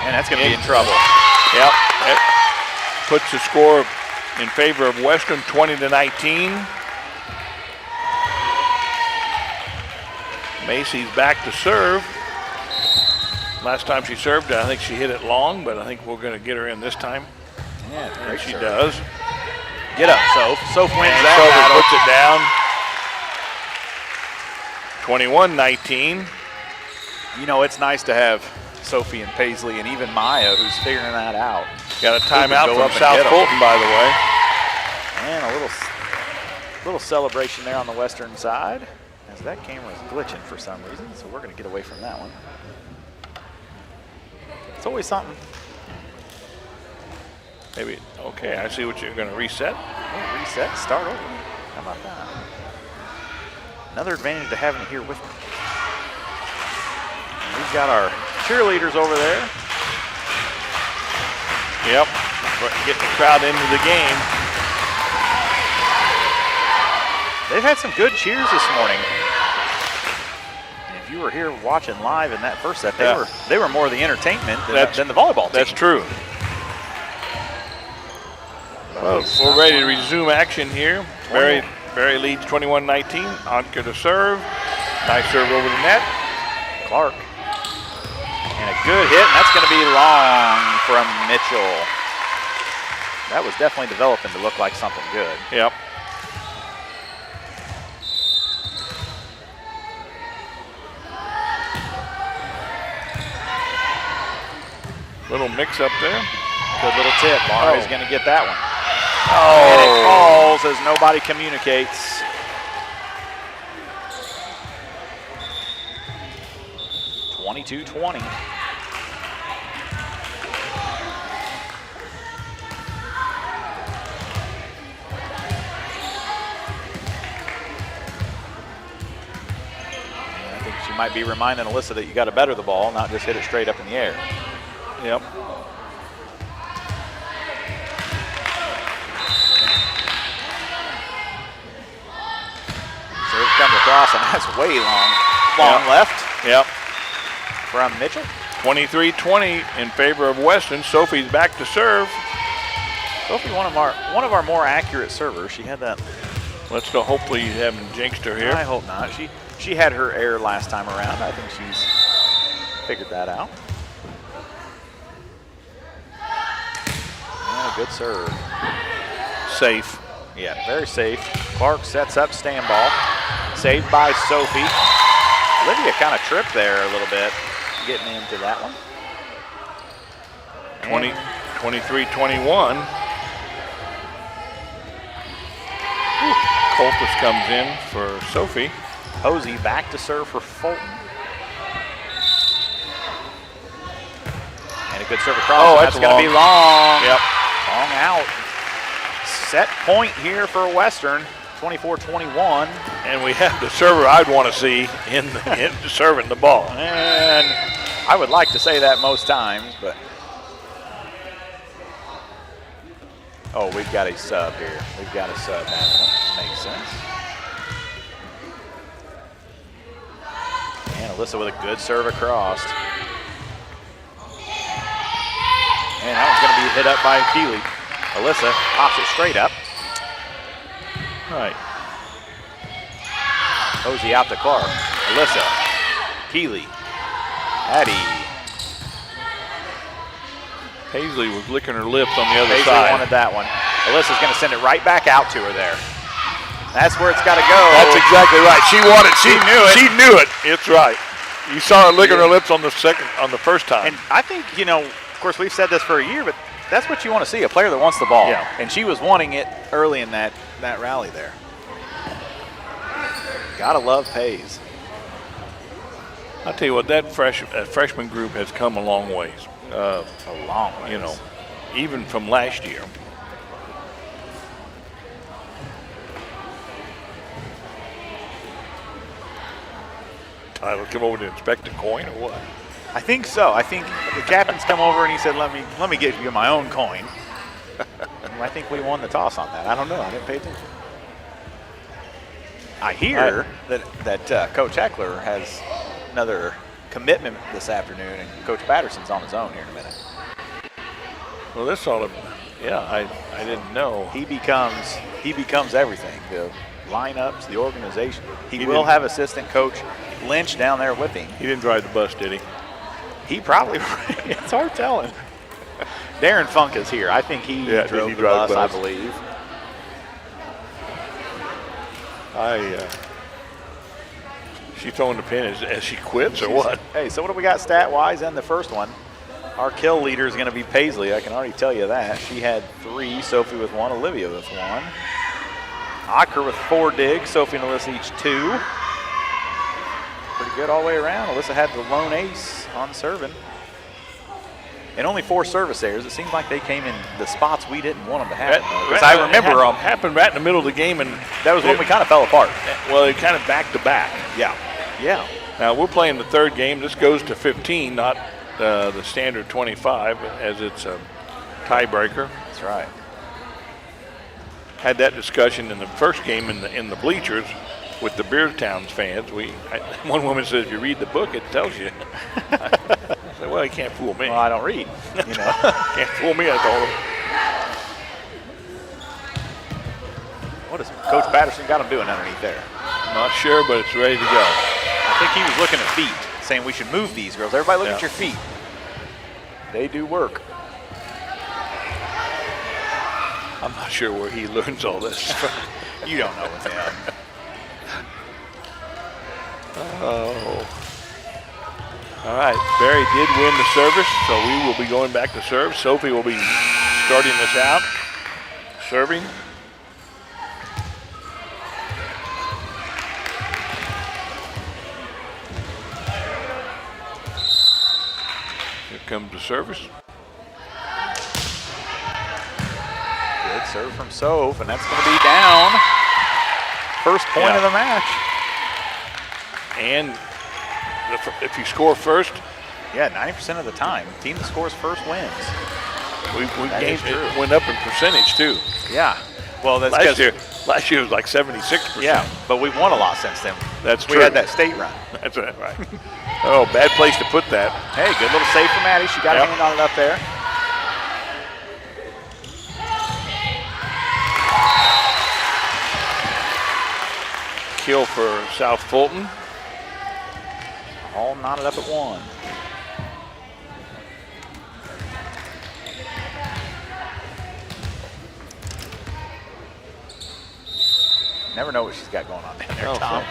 And that's going to be in trouble. Yep. It puts the score in favor of Western, 20-19. Macy's back to serve. Last time she served, I think she hit it long, but I think we're going to get her in this time. Yeah, and she does. Get up, Soph. Soph wins and that puts it down. 21-19. You know, it's nice to have Sophie and Paisley and even Maya, who's figuring that out. Got a timeout from South Fulton, by the way. And a little Little celebration there on the western side, as that camera is glitching for some reason, so we're going to get away from that one. It's always something. Maybe, okay, I see what you're going to reset. Oh, reset, start over. How about that? Another advantage to having it here with me. And we've got our cheerleaders over there. Yep, getting the crowd into the game. They've had some good cheers this morning. And if you were here watching live in that first set, they were more the entertainment than the volleyball team. That's true. Well, we're ready to resume action here. Barry leads 21-19. Anka to serve. Nice serve over the net. Clark. And a good hit, and that's going to be long from Mitchell. That was definitely developing to look like something good. Yep. Little mix up there. Good little tip. Mari's going to get that one. Oh. And it falls as nobody communicates. (22-20). I think she might be reminding Alyssa that you got to better the ball, not just hit it straight up in the air. Yep. Serve comes across, and that's way long left. Yep. From Mitchell. 23-20 in favor of Western. Sophie's back to serve. Sophie, one of our more accurate servers. She had that. Let's go. Hopefully you haven't jinxed her here. I hope not. She had her error last time around. I think she's figured that out. And a good serve. Safe. Yeah, very safe. Clark sets up stand ball. Saved by Sophie. Olivia kind of tripped there a little bit, getting into that one. 23-21. Colpus comes in for Sophie. Posey back to serve for Fulton. And a good serve across. Oh, that's going to be long. Yep. Long out. Set point here for Western. 24-21. And we have the server I'd want to see in serving the ball. And I would like to say that most times, but. Oh, we've got a sub here. We've got a sub happening. Makes sense. And Alyssa with a good serve across. And that one's going to be hit up by Keeley. Alyssa pops it straight up. Right. Posey out to Clark. Alyssa. Keeley. Addie. Paisley was licking her lips on the other Paisley side. wanted that one. Alyssa's going to send it right back out to her there. That's where it's got to go. That's exactly right. She wanted. She knew it. She knew it. It's right. You saw her licking her lips on the first time. And I think, of course, we've said this for a year, but that's what you want to see, a player that wants the ball. Yeah. And she was wanting it early in that rally there. Gotta love Pays. I'll tell you what, that freshman group has come a long ways. A long ways. Even from last year. Tyler come over to inspect the coin or what? I think so. I think the captain's come over and he said, let me get you my own coin. I think we won the toss on that. I don't know. I didn't pay attention. I hear that Coach Heckler has another commitment this afternoon, and Coach Patterson's on his own here in a minute. Well, this sort of, I didn't know. He becomes everything. The lineups, the organization. He will have assistant coach Lynch down there with him. He didn't drive the bus, did he? He probably. It's hard telling. Darren Funk is here. I think he drove the bus, I believe. She throwing the pin as she quits or what? Hey, so what do we got stat-wise in the first one? Our kill leader is going to be Paisley. I can already tell you that. She had 3, Sophie with 1, Olivia with 1. Ocker with 4 digs. Sophie and Alyssa each 2. Pretty good all the way around. Alyssa had the lone ace on serving. And only 4 service errors. It seemed like they came in the spots we didn't want them to happen. Because I remember them. Happened right in the middle of the game, and that was when we kind of fell apart. Well, it kind of back to back. Yeah. Yeah. Now we're playing the 3rd game. This goes to 15, not the standard 25, as it's a tiebreaker. That's right. Had that discussion in the first game in the bleachers with the Beardstown fans. One woman says, if you read the book, it tells you. I said, well, you can't fool me. Well, I don't read. You know, can't fool me, I told him. What has Coach Patterson got him doing underneath there? Not sure, but it's ready to go. I think he was looking at feet, saying we should move these girls. Everybody look at your feet. They do work. I'm not sure where he learns all this. You don't know with him. Oh. All right, Barry did win the service, so we will be going back to serve. Sophie will be starting this out, serving. Here comes the service. Good serve from Soph, and that's going to be down. First point of the match. And if you score first, yeah, 90% of the time, the team that scores first wins. We went up in percentage too. Yeah. Well, that's last year was like 76%. Yeah, but we've won a lot since then. That's true. We had that state run. That's right. Oh, bad place to put that. Hey, good little save from Maddie. She got a hand on it up there. Kill for South Fulton. All knotted up at 1. Never know what she's got going on down there, Tom.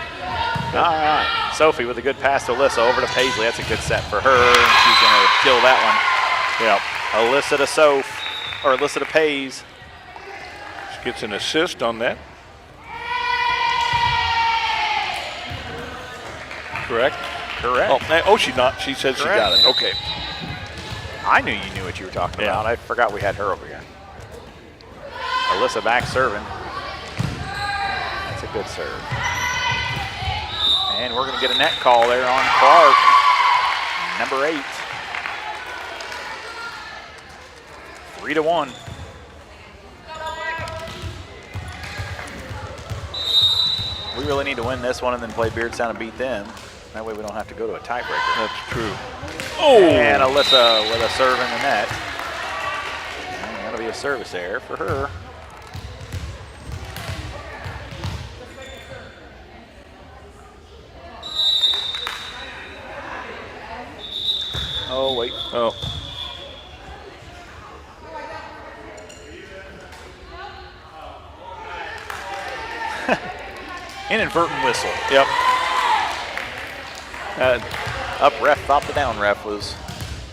All right. Sophie with a good pass to Alyssa over to Paisley. That's a good set for her, and she's going to kill that one. Yep. Alyssa to Soph, or Alyssa to Pays. She gets an assist on that. Correct? Correct. Oh, she not. She said Correct. She got it. Okay. I knew you knew what you were talking about. I forgot we had her over here. Alyssa back serving. That's a good serve. And we're going to get a net call there on Clark, number 8. 3-1. We really need to win this one and then play Beardstown and beat them. That way we don't have to go to a tiebreaker. That's true. Oh! And Alyssa with a serve in the net. And that'll be a service error for her. Oh, wait. Oh. Inadvertent whistle. Yep. Up ref thought the down ref was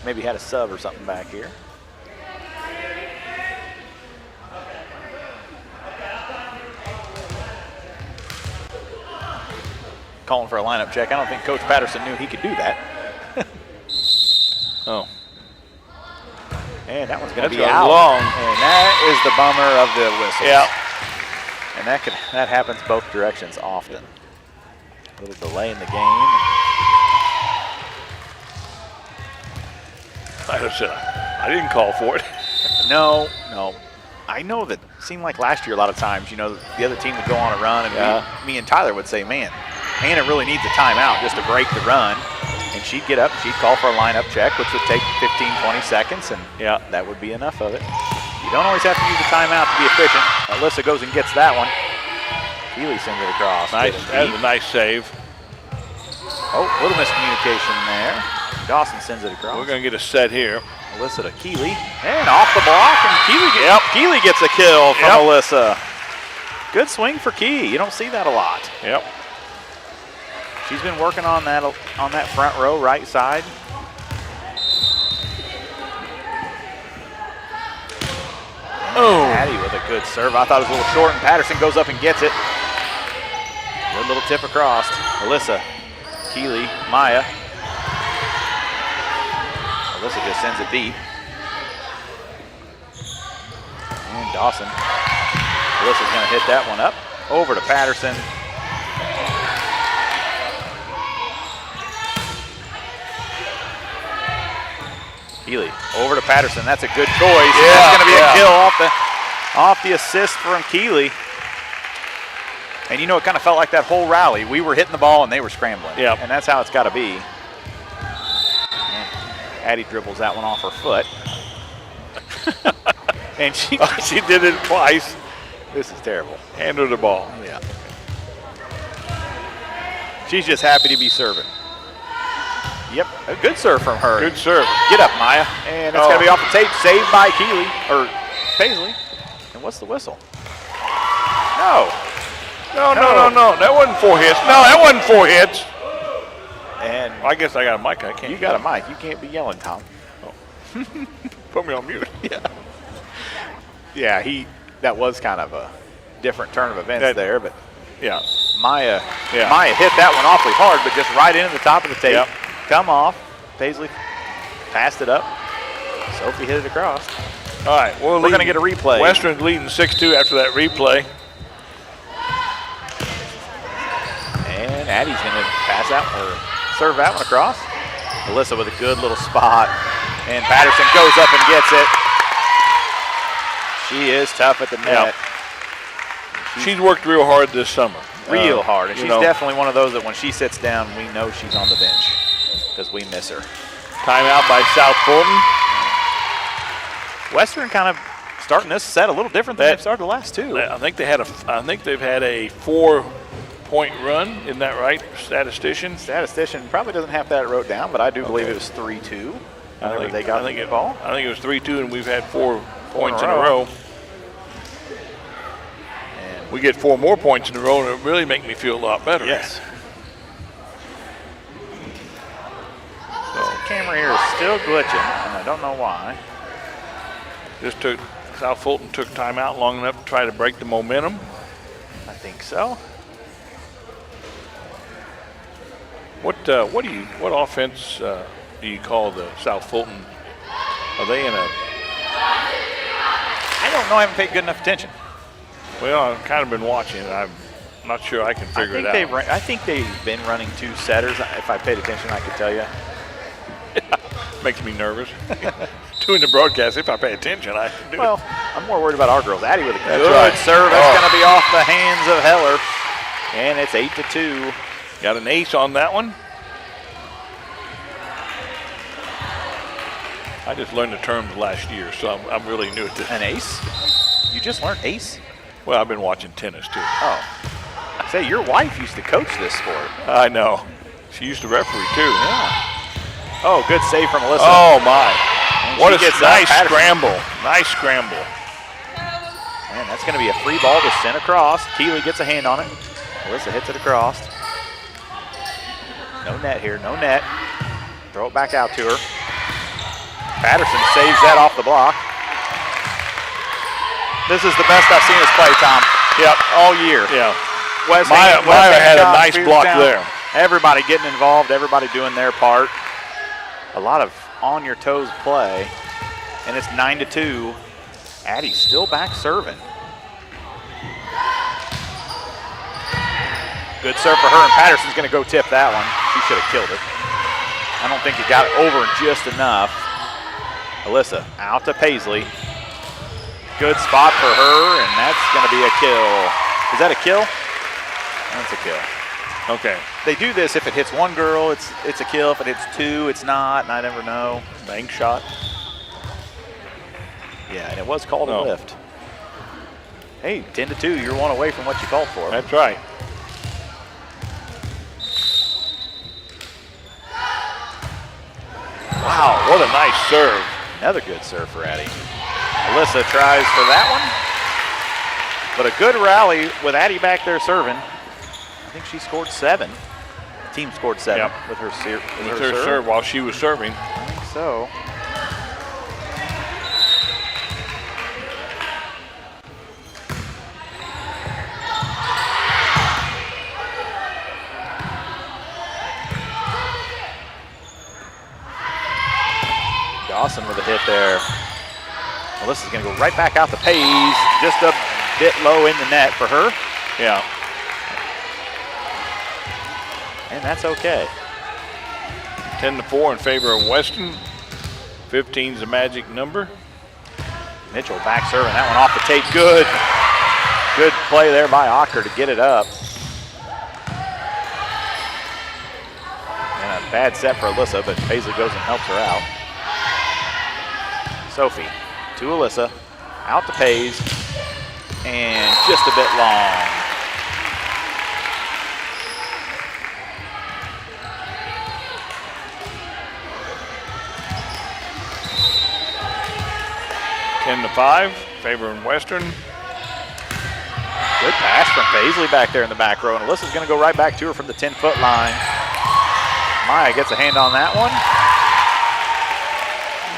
maybe had a sub or something back here. Calling for a lineup check. I don't think Coach Patterson knew he could do that. Oh. And that one's going to be out. Long. And that is the bummer of the whistle. Yeah. And that happens both directions often. A little delay in the game. I didn't call for it. No. I know that it seemed like last year a lot of times, the other team would go on a run and me and Tyler would say, man, Hannah really needs a timeout just to break the run. And she'd get up, she'd call for a lineup check, which would take 15, 20 seconds, and that would be enough of it. You don't always have to use a timeout to be efficient. Alyssa goes and gets that one. Keeley sends it across. Nice, that's a nice save. Oh, a little miscommunication there. Dawson sends it across. We're going to get a set here. Alyssa to Keeley. And off the block, and Keeley gets a kill from Alyssa. Good swing for Key. You don't see that a lot. Yep. She's been working on that front row right side. And Oh. Addie with a good serve. I thought it was a little short, and Patterson goes up and gets it. Good little tip across. Alyssa, Keeley, Maya. Alyssa just sends it deep. And Dawson. Alyssa's going to hit that one up. Over to Patterson. Keeley over to Patterson. That's a good choice. Yeah, that's going to be a kill off the assist from Keeley. And you know, it kind of felt like that whole rally. We were hitting the ball and they were scrambling. Yeah. And that's how it's got to be. And Addie dribbles that one off her foot. And she did it twice. This is terrible. Hand her the ball. Yeah. She's just happy to be serving. Yep, a good serve from her. Good serve. Get up, Maya. And it's going to be off the tape. Saved by Keeley, or Paisley. And what's the whistle? No. No. That wasn't 4 hits. No, that wasn't 4 hits. And I guess I got a mic. I can't. you got a mic. You can't be yelling, Tom. Oh. Put me on mute. Yeah, that was kind of a different turn of events there, but Yeah. Maya hit that one awfully hard, but just right into the top of the tape. Yep. Come off. Paisley passed it up. Sophie hit it across. All right. We're going to get a replay. Western's leading 6-2 after that replay. And Addie's going to pass out or serve that one across. Alyssa with a good little spot. And Patterson goes up and gets it. She is tough at the net. Yep. She's worked real hard this summer. Real hard. And she's know, definitely one of those that when she sits down, we know she's on the bench because we miss her. Timeout by South Fulton. Western kind of starting this set a little different than they've started the last two. I think they've had a 4-point run. Isn't that right, statistician? Statistician probably doesn't have that wrote down, but I do believe it was 3-2. I think the ball. I think it was 3-2, and we've had 4 points in a row. And we get 4 more points in a row, and it really make me feel a lot better. Yes. So the camera here is still glitching, and I don't know why. South Fulton took timeout long enough to try to break the momentum. I think so. What offense do you call the South Fulton? Are they in a? I don't know. I haven't paid good enough attention. Well, I've kind of been watching. I'm not sure I can figure it out. I think they've been running 2 setters. If I paid attention, I could tell you. Makes me nervous. Doing the broadcast, if I pay attention, I do. Well, I'm more worried about our girls. Addie with a That's good right. serve. That's going to be off the hands of Heller. And it's 8-2. Got an ace on that one. I just learned the terms last year, so I'm really new at this. An ace? You just learned ace? Well, I've been watching tennis, too. Oh. Say, your wife used to coach this sport. I know. She used to referee, too. Yeah. Oh, good save from Alyssa. Oh, my. And What a she gets nice Patterson. scramble. Nice scramble. Man, that's going to be a free ball to send across. Keeley gets a hand on it. Alyssa hits it across. No net here, no net. Throw it back out to her. Patterson saves that off the block. This is the best I've seen us play, Tom. Yep. All year. Yeah. Maya had a nice block there. Everybody getting involved, everybody doing their part. A lot of on your toes play, and it's 9-2. Addie still back serving. Good serve for her, and Patterson's going to go tip that one. She should have killed it. I don't think it got it over just enough. Alyssa out to Paisley. Good spot for her, and that's going to be a kill. Is that a kill? That's a kill. Okay. They do this if it hits one girl, it's a kill. If it hits 2, it's not, and I never know. Bank shot. Yeah, and it was called a lift. Hey, 10-2, you're one away from what you called for. That's right. Wow, what a nice serve. Another good serve for Addie. Alyssa tries for that one. But a good rally with Addie back there serving. I think she scored 7. The team scored 7 with her serve while she was serving. I think so. there. Alyssa's going to go right back out to Pays. Just a bit low in the net for her. Yeah. And that's okay. 10-4 in favor of Western. 15's the magic number. Mitchell back serving that one off the tape. Good. Good play there by Ocker to get it up. And a bad set for Alyssa, but Paisley goes and helps her out. Sophie to Alyssa, out to Pays, and just a bit long. Ten to 5, favoring Western. Good pass from Paisley back there in the back row, and Alyssa's going to go right back to her from the 10-foot line. Maya gets a hand on that one.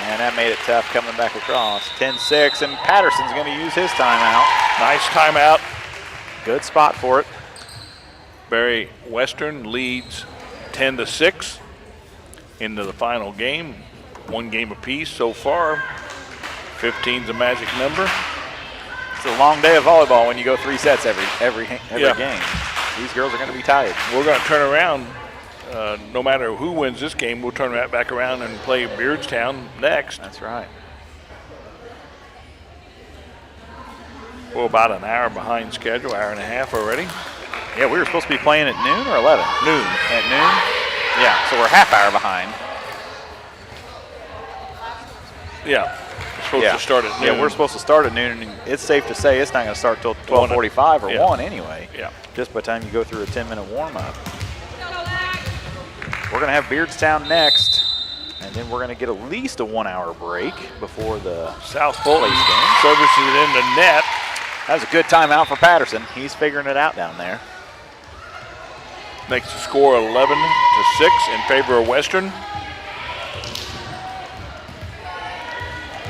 And that made it tough coming back across. 10-6, and Patterson's going to use his timeout. Nice timeout. Good spot for it. Barry Western leads 10-6 into the final game. One game apiece so far. 15's the magic number. It's a long day of volleyball when you go 3 sets every game. These girls are going to be tired. We're going to turn around. No matter who wins this game, we'll turn right back around and play Beardstown next. That's right. We're about an hour behind schedule, hour and a half already. Yeah, we were supposed to be playing at noon or 11? Noon. At noon? Yeah, so we're a half hour behind. Yeah, we're supposed to start at noon. Yeah, we're supposed to start at noon, and it's safe to say it's not going to start till 12:45 or 1 anyway. Yeah. Just by the time you go through a 10-minute warm-up. We're going to have Beardstown next, and then we're going to get at least a 1-hour break before the South Fulton game. Services it into net. That was a good timeout for Patterson. He's figuring it out down there. Makes the score 11-6 in favor of Western.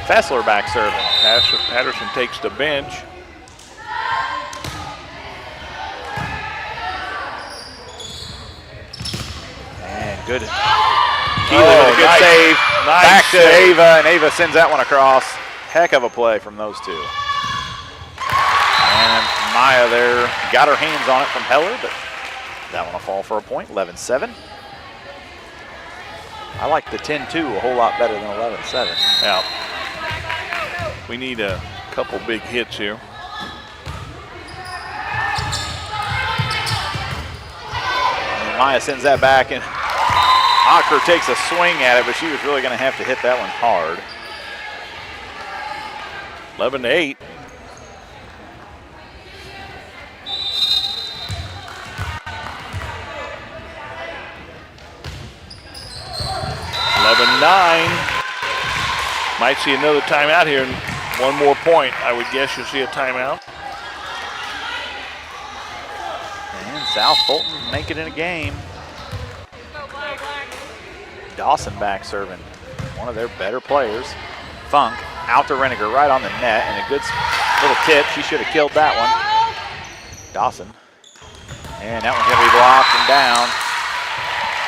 Fessler back serving. Patterson takes the bench. And good. Keeley with a good save. Back to Ava, and Ava sends that one across. Heck of a play from those two. And Maya there got her hands on it from Heller, but that one will fall for a point. 11-7. I like the 10-2 a whole lot better than 11-7. Yeah. We need a couple big hits here. And Maya sends that back, and Ocker takes a swing at it, but she was really going to have to hit that one hard. 11-8. Might see another timeout here, and one more point. I would guess you'll see a timeout. And South Fulton make it in a game. Dawson back serving, one of their better players. Funk out to Reniger right on the net, and a good little tip. She should have killed that one. Dawson. And that one's going to be blocked and down.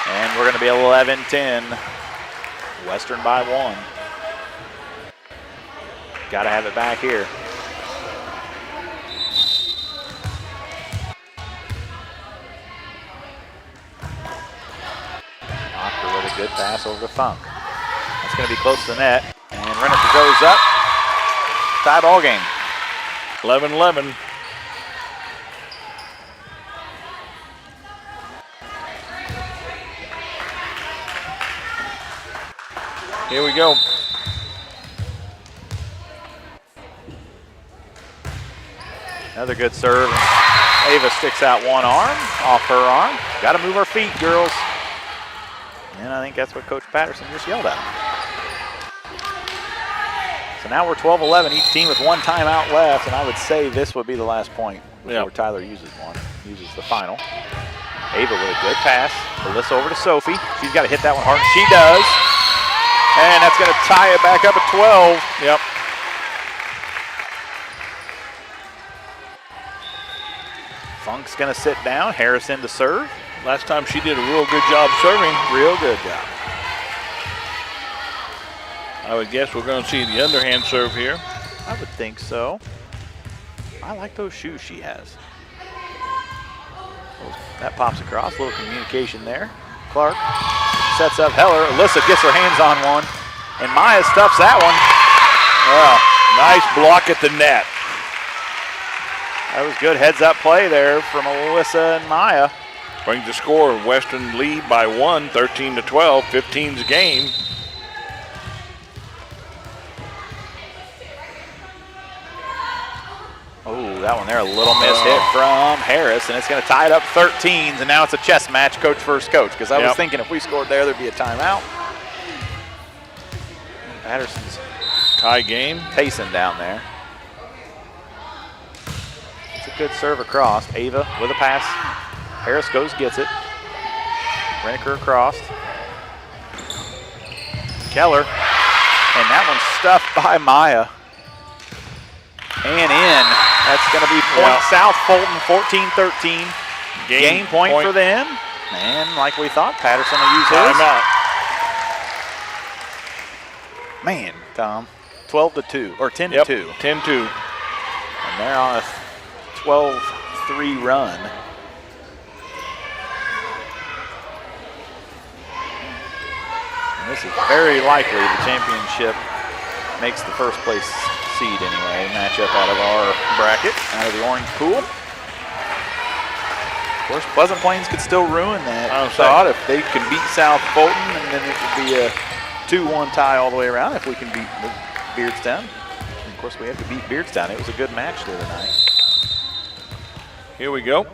And we're going to be 11-10. Western by 1. Got to have it back here. Ocker with a good pass over to Funk. That's going to be close to the net. And Reniker goes up. Tie ball game. 11-11. Here we go. Another good serve. Ava sticks out one arm, off her arm. Got to move our feet, girls. And I think that's what Coach Patterson just yelled at them. So now we're 12-11, each team with one timeout left, and I would say this would be the last point before Tyler uses the final. Ava with a good pass. Alyssa over to Sophie. She's got to hit that one hard. She does. And that's going to tie it back up at 12. Yep. Funk's going to sit down. Harrison to serve. Last time she did a real good job serving. Real good job. I would guess we're going to see the underhand serve here. I would think so. I like those shoes she has. That pops across, a little communication there. Clark sets up Heller. Alyssa gets her hands on one, and Maya stuffs that one. Well, nice block at the net. That was good heads-up play there from Alyssa and Maya. Brings the score. Western lead by 1, 13-12, 15's game. Oh, that one there, a little missed hit from Harris, and it's going to tie it up 13s, and now it's a chess match, coach versus coach, because I was thinking if we scored there, there'd be a timeout. Patterson's tie game. pacing down there. It's a good serve across. Ava with a pass. Harris goes, gets it. Reneker across. Keller, and that one's stuffed by Maya. And in. That's going to be point South Fulton, 14-13. Game point for them. And like we thought, Patterson will use his. Man, Tom, 12-2, or 10-2. 10-2. And they're on a 12-3 run. And this is very likely the championship makes the first place seed anyway, matchup out of our bracket, out of the orange pool. Of course, Pleasant Plains could still ruin that thought if they can beat South Fulton, and then it would be a 2-1 tie all the way around if we can beat Beardstown. And of course, we have to beat Beardstown. It was a good match there tonight. Here we go.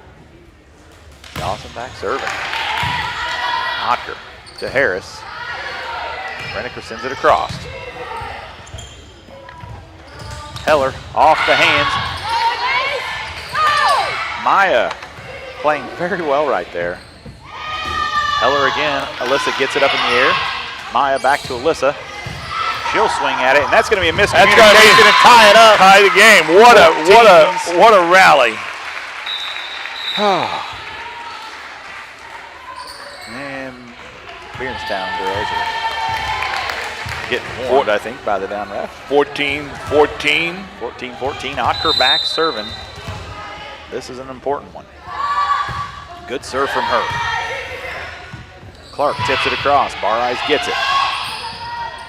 Dawson back serving. Ocker to Harris. Reneker sends it across. Heller off the hands. Maya playing very well right there. Heller again. Alyssa gets it up in the air. Maya back to Alyssa. She'll swing at it, and that's going to be a miscommunication and tie it up. Tie the game. What a rally. And Beardstown girls are getting warmed, I think, by the down ref. 14-14. 14-14. Ocker back serving. This is an important one. Good serve from her. Clark tips it across. Bar Eyes gets it.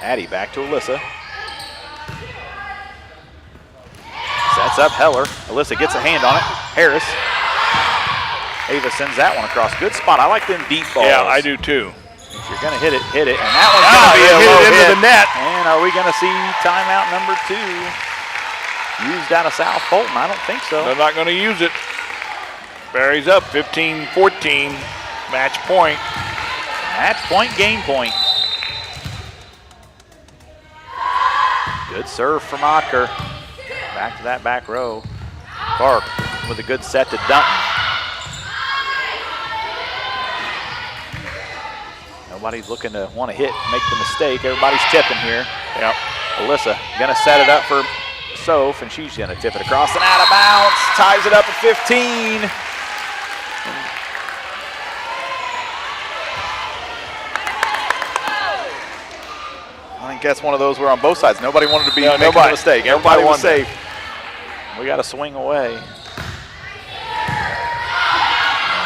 Addie back to Alyssa. Sets up Heller. Alyssa gets a hand on it. Harris. Ava sends that one across. Good spot. I like them deep balls. Yeah, I do too. If you're going to hit it, hit it. And that one's going to be a low hit into the net. And are we going to see timeout number 2 used out of South Fulton? I don't think so. They're not going to use it. Barry's up 15-14. Match point. Match point, game point. Good serve from Ocker. Back to that back row. Clark with a good set to Dunton. Nobody's looking to want to hit, make the mistake. Everybody's tipping here. Yep. Alyssa gonna set it up for Soph, and she's gonna tip it across and out of bounds. Ties it up at 15. I think that's one of those where on both sides, nobody wanted to be making a mistake. Everybody was safe. We got to swing away.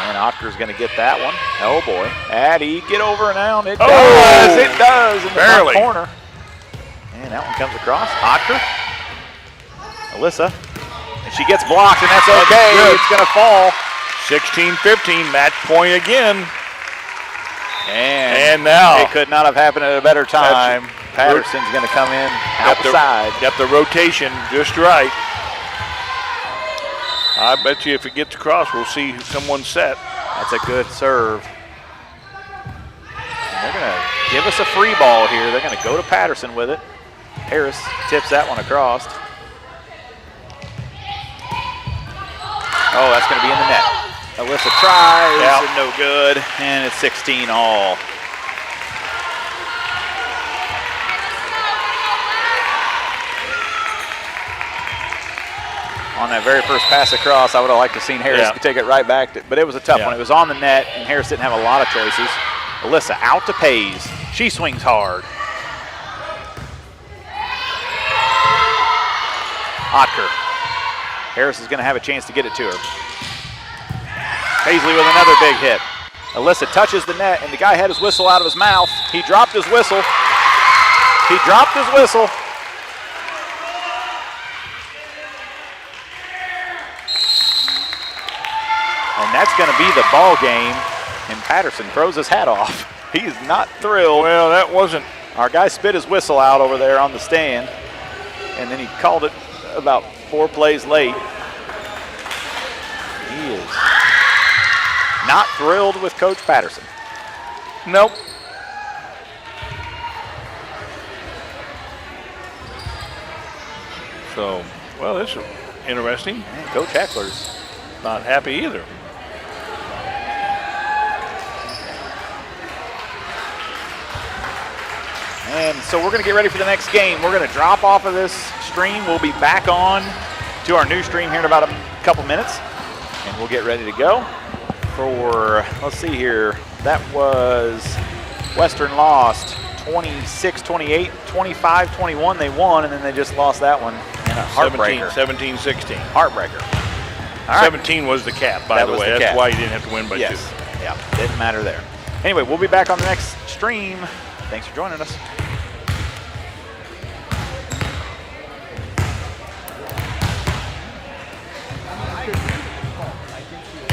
And Otter's going to get that one. Oh, boy. Addie, get over and out. It does. It does in the front corner. And that one comes across. Otter. Alyssa. And she gets blocked, and that's okay. It's going to fall. 16-15, match point again. And now. It could not have happened at a better time. Patterson's going to come in outside. Got the rotation just right. I bet you if it gets across, we'll see someone set. That's a good serve. And they're going to give us a free ball here. They're going to go to Patterson with it. Harris tips that one across. Oh, that's going to be in the net. Alyssa tries, and no good. And it's 16 all. On that very first pass across, I would have liked to have seen Harris take it right back, but it was a tough one. It was on the net, and Harris didn't have a lot of choices. Alyssa out to Pays. She swings hard. Otker. Harris is going to have a chance to get it to her. Paisley with another big hit. Alyssa touches the net, and the guy had his whistle out of his mouth. He dropped his whistle. He dropped his whistle. And that's going to be the ball game, and Patterson throws his hat off. He's not thrilled. Well, that wasn't. Our guy spit his whistle out over there on the stand, and then he called it about 4 plays late. He is not thrilled with Coach Patterson. Nope. So, well, this is interesting. Man, Coach Heckler's Not happy either. And so we're going to get ready for the next game. We're going to drop off of this stream. We'll be back on to our new stream here in about a couple minutes. And we'll get ready to go for, let's see here, that was Western lost 26-28, 25-21 they won, and then they just lost that one in a heartbreaker. 17-16. Heartbreaker. All right. 17 was the cap, by the way. That's cap. why you didn't have to win by 2. Yes, yeah, didn't matter there. Anyway, we'll be back on the next stream. Thanks for joining us.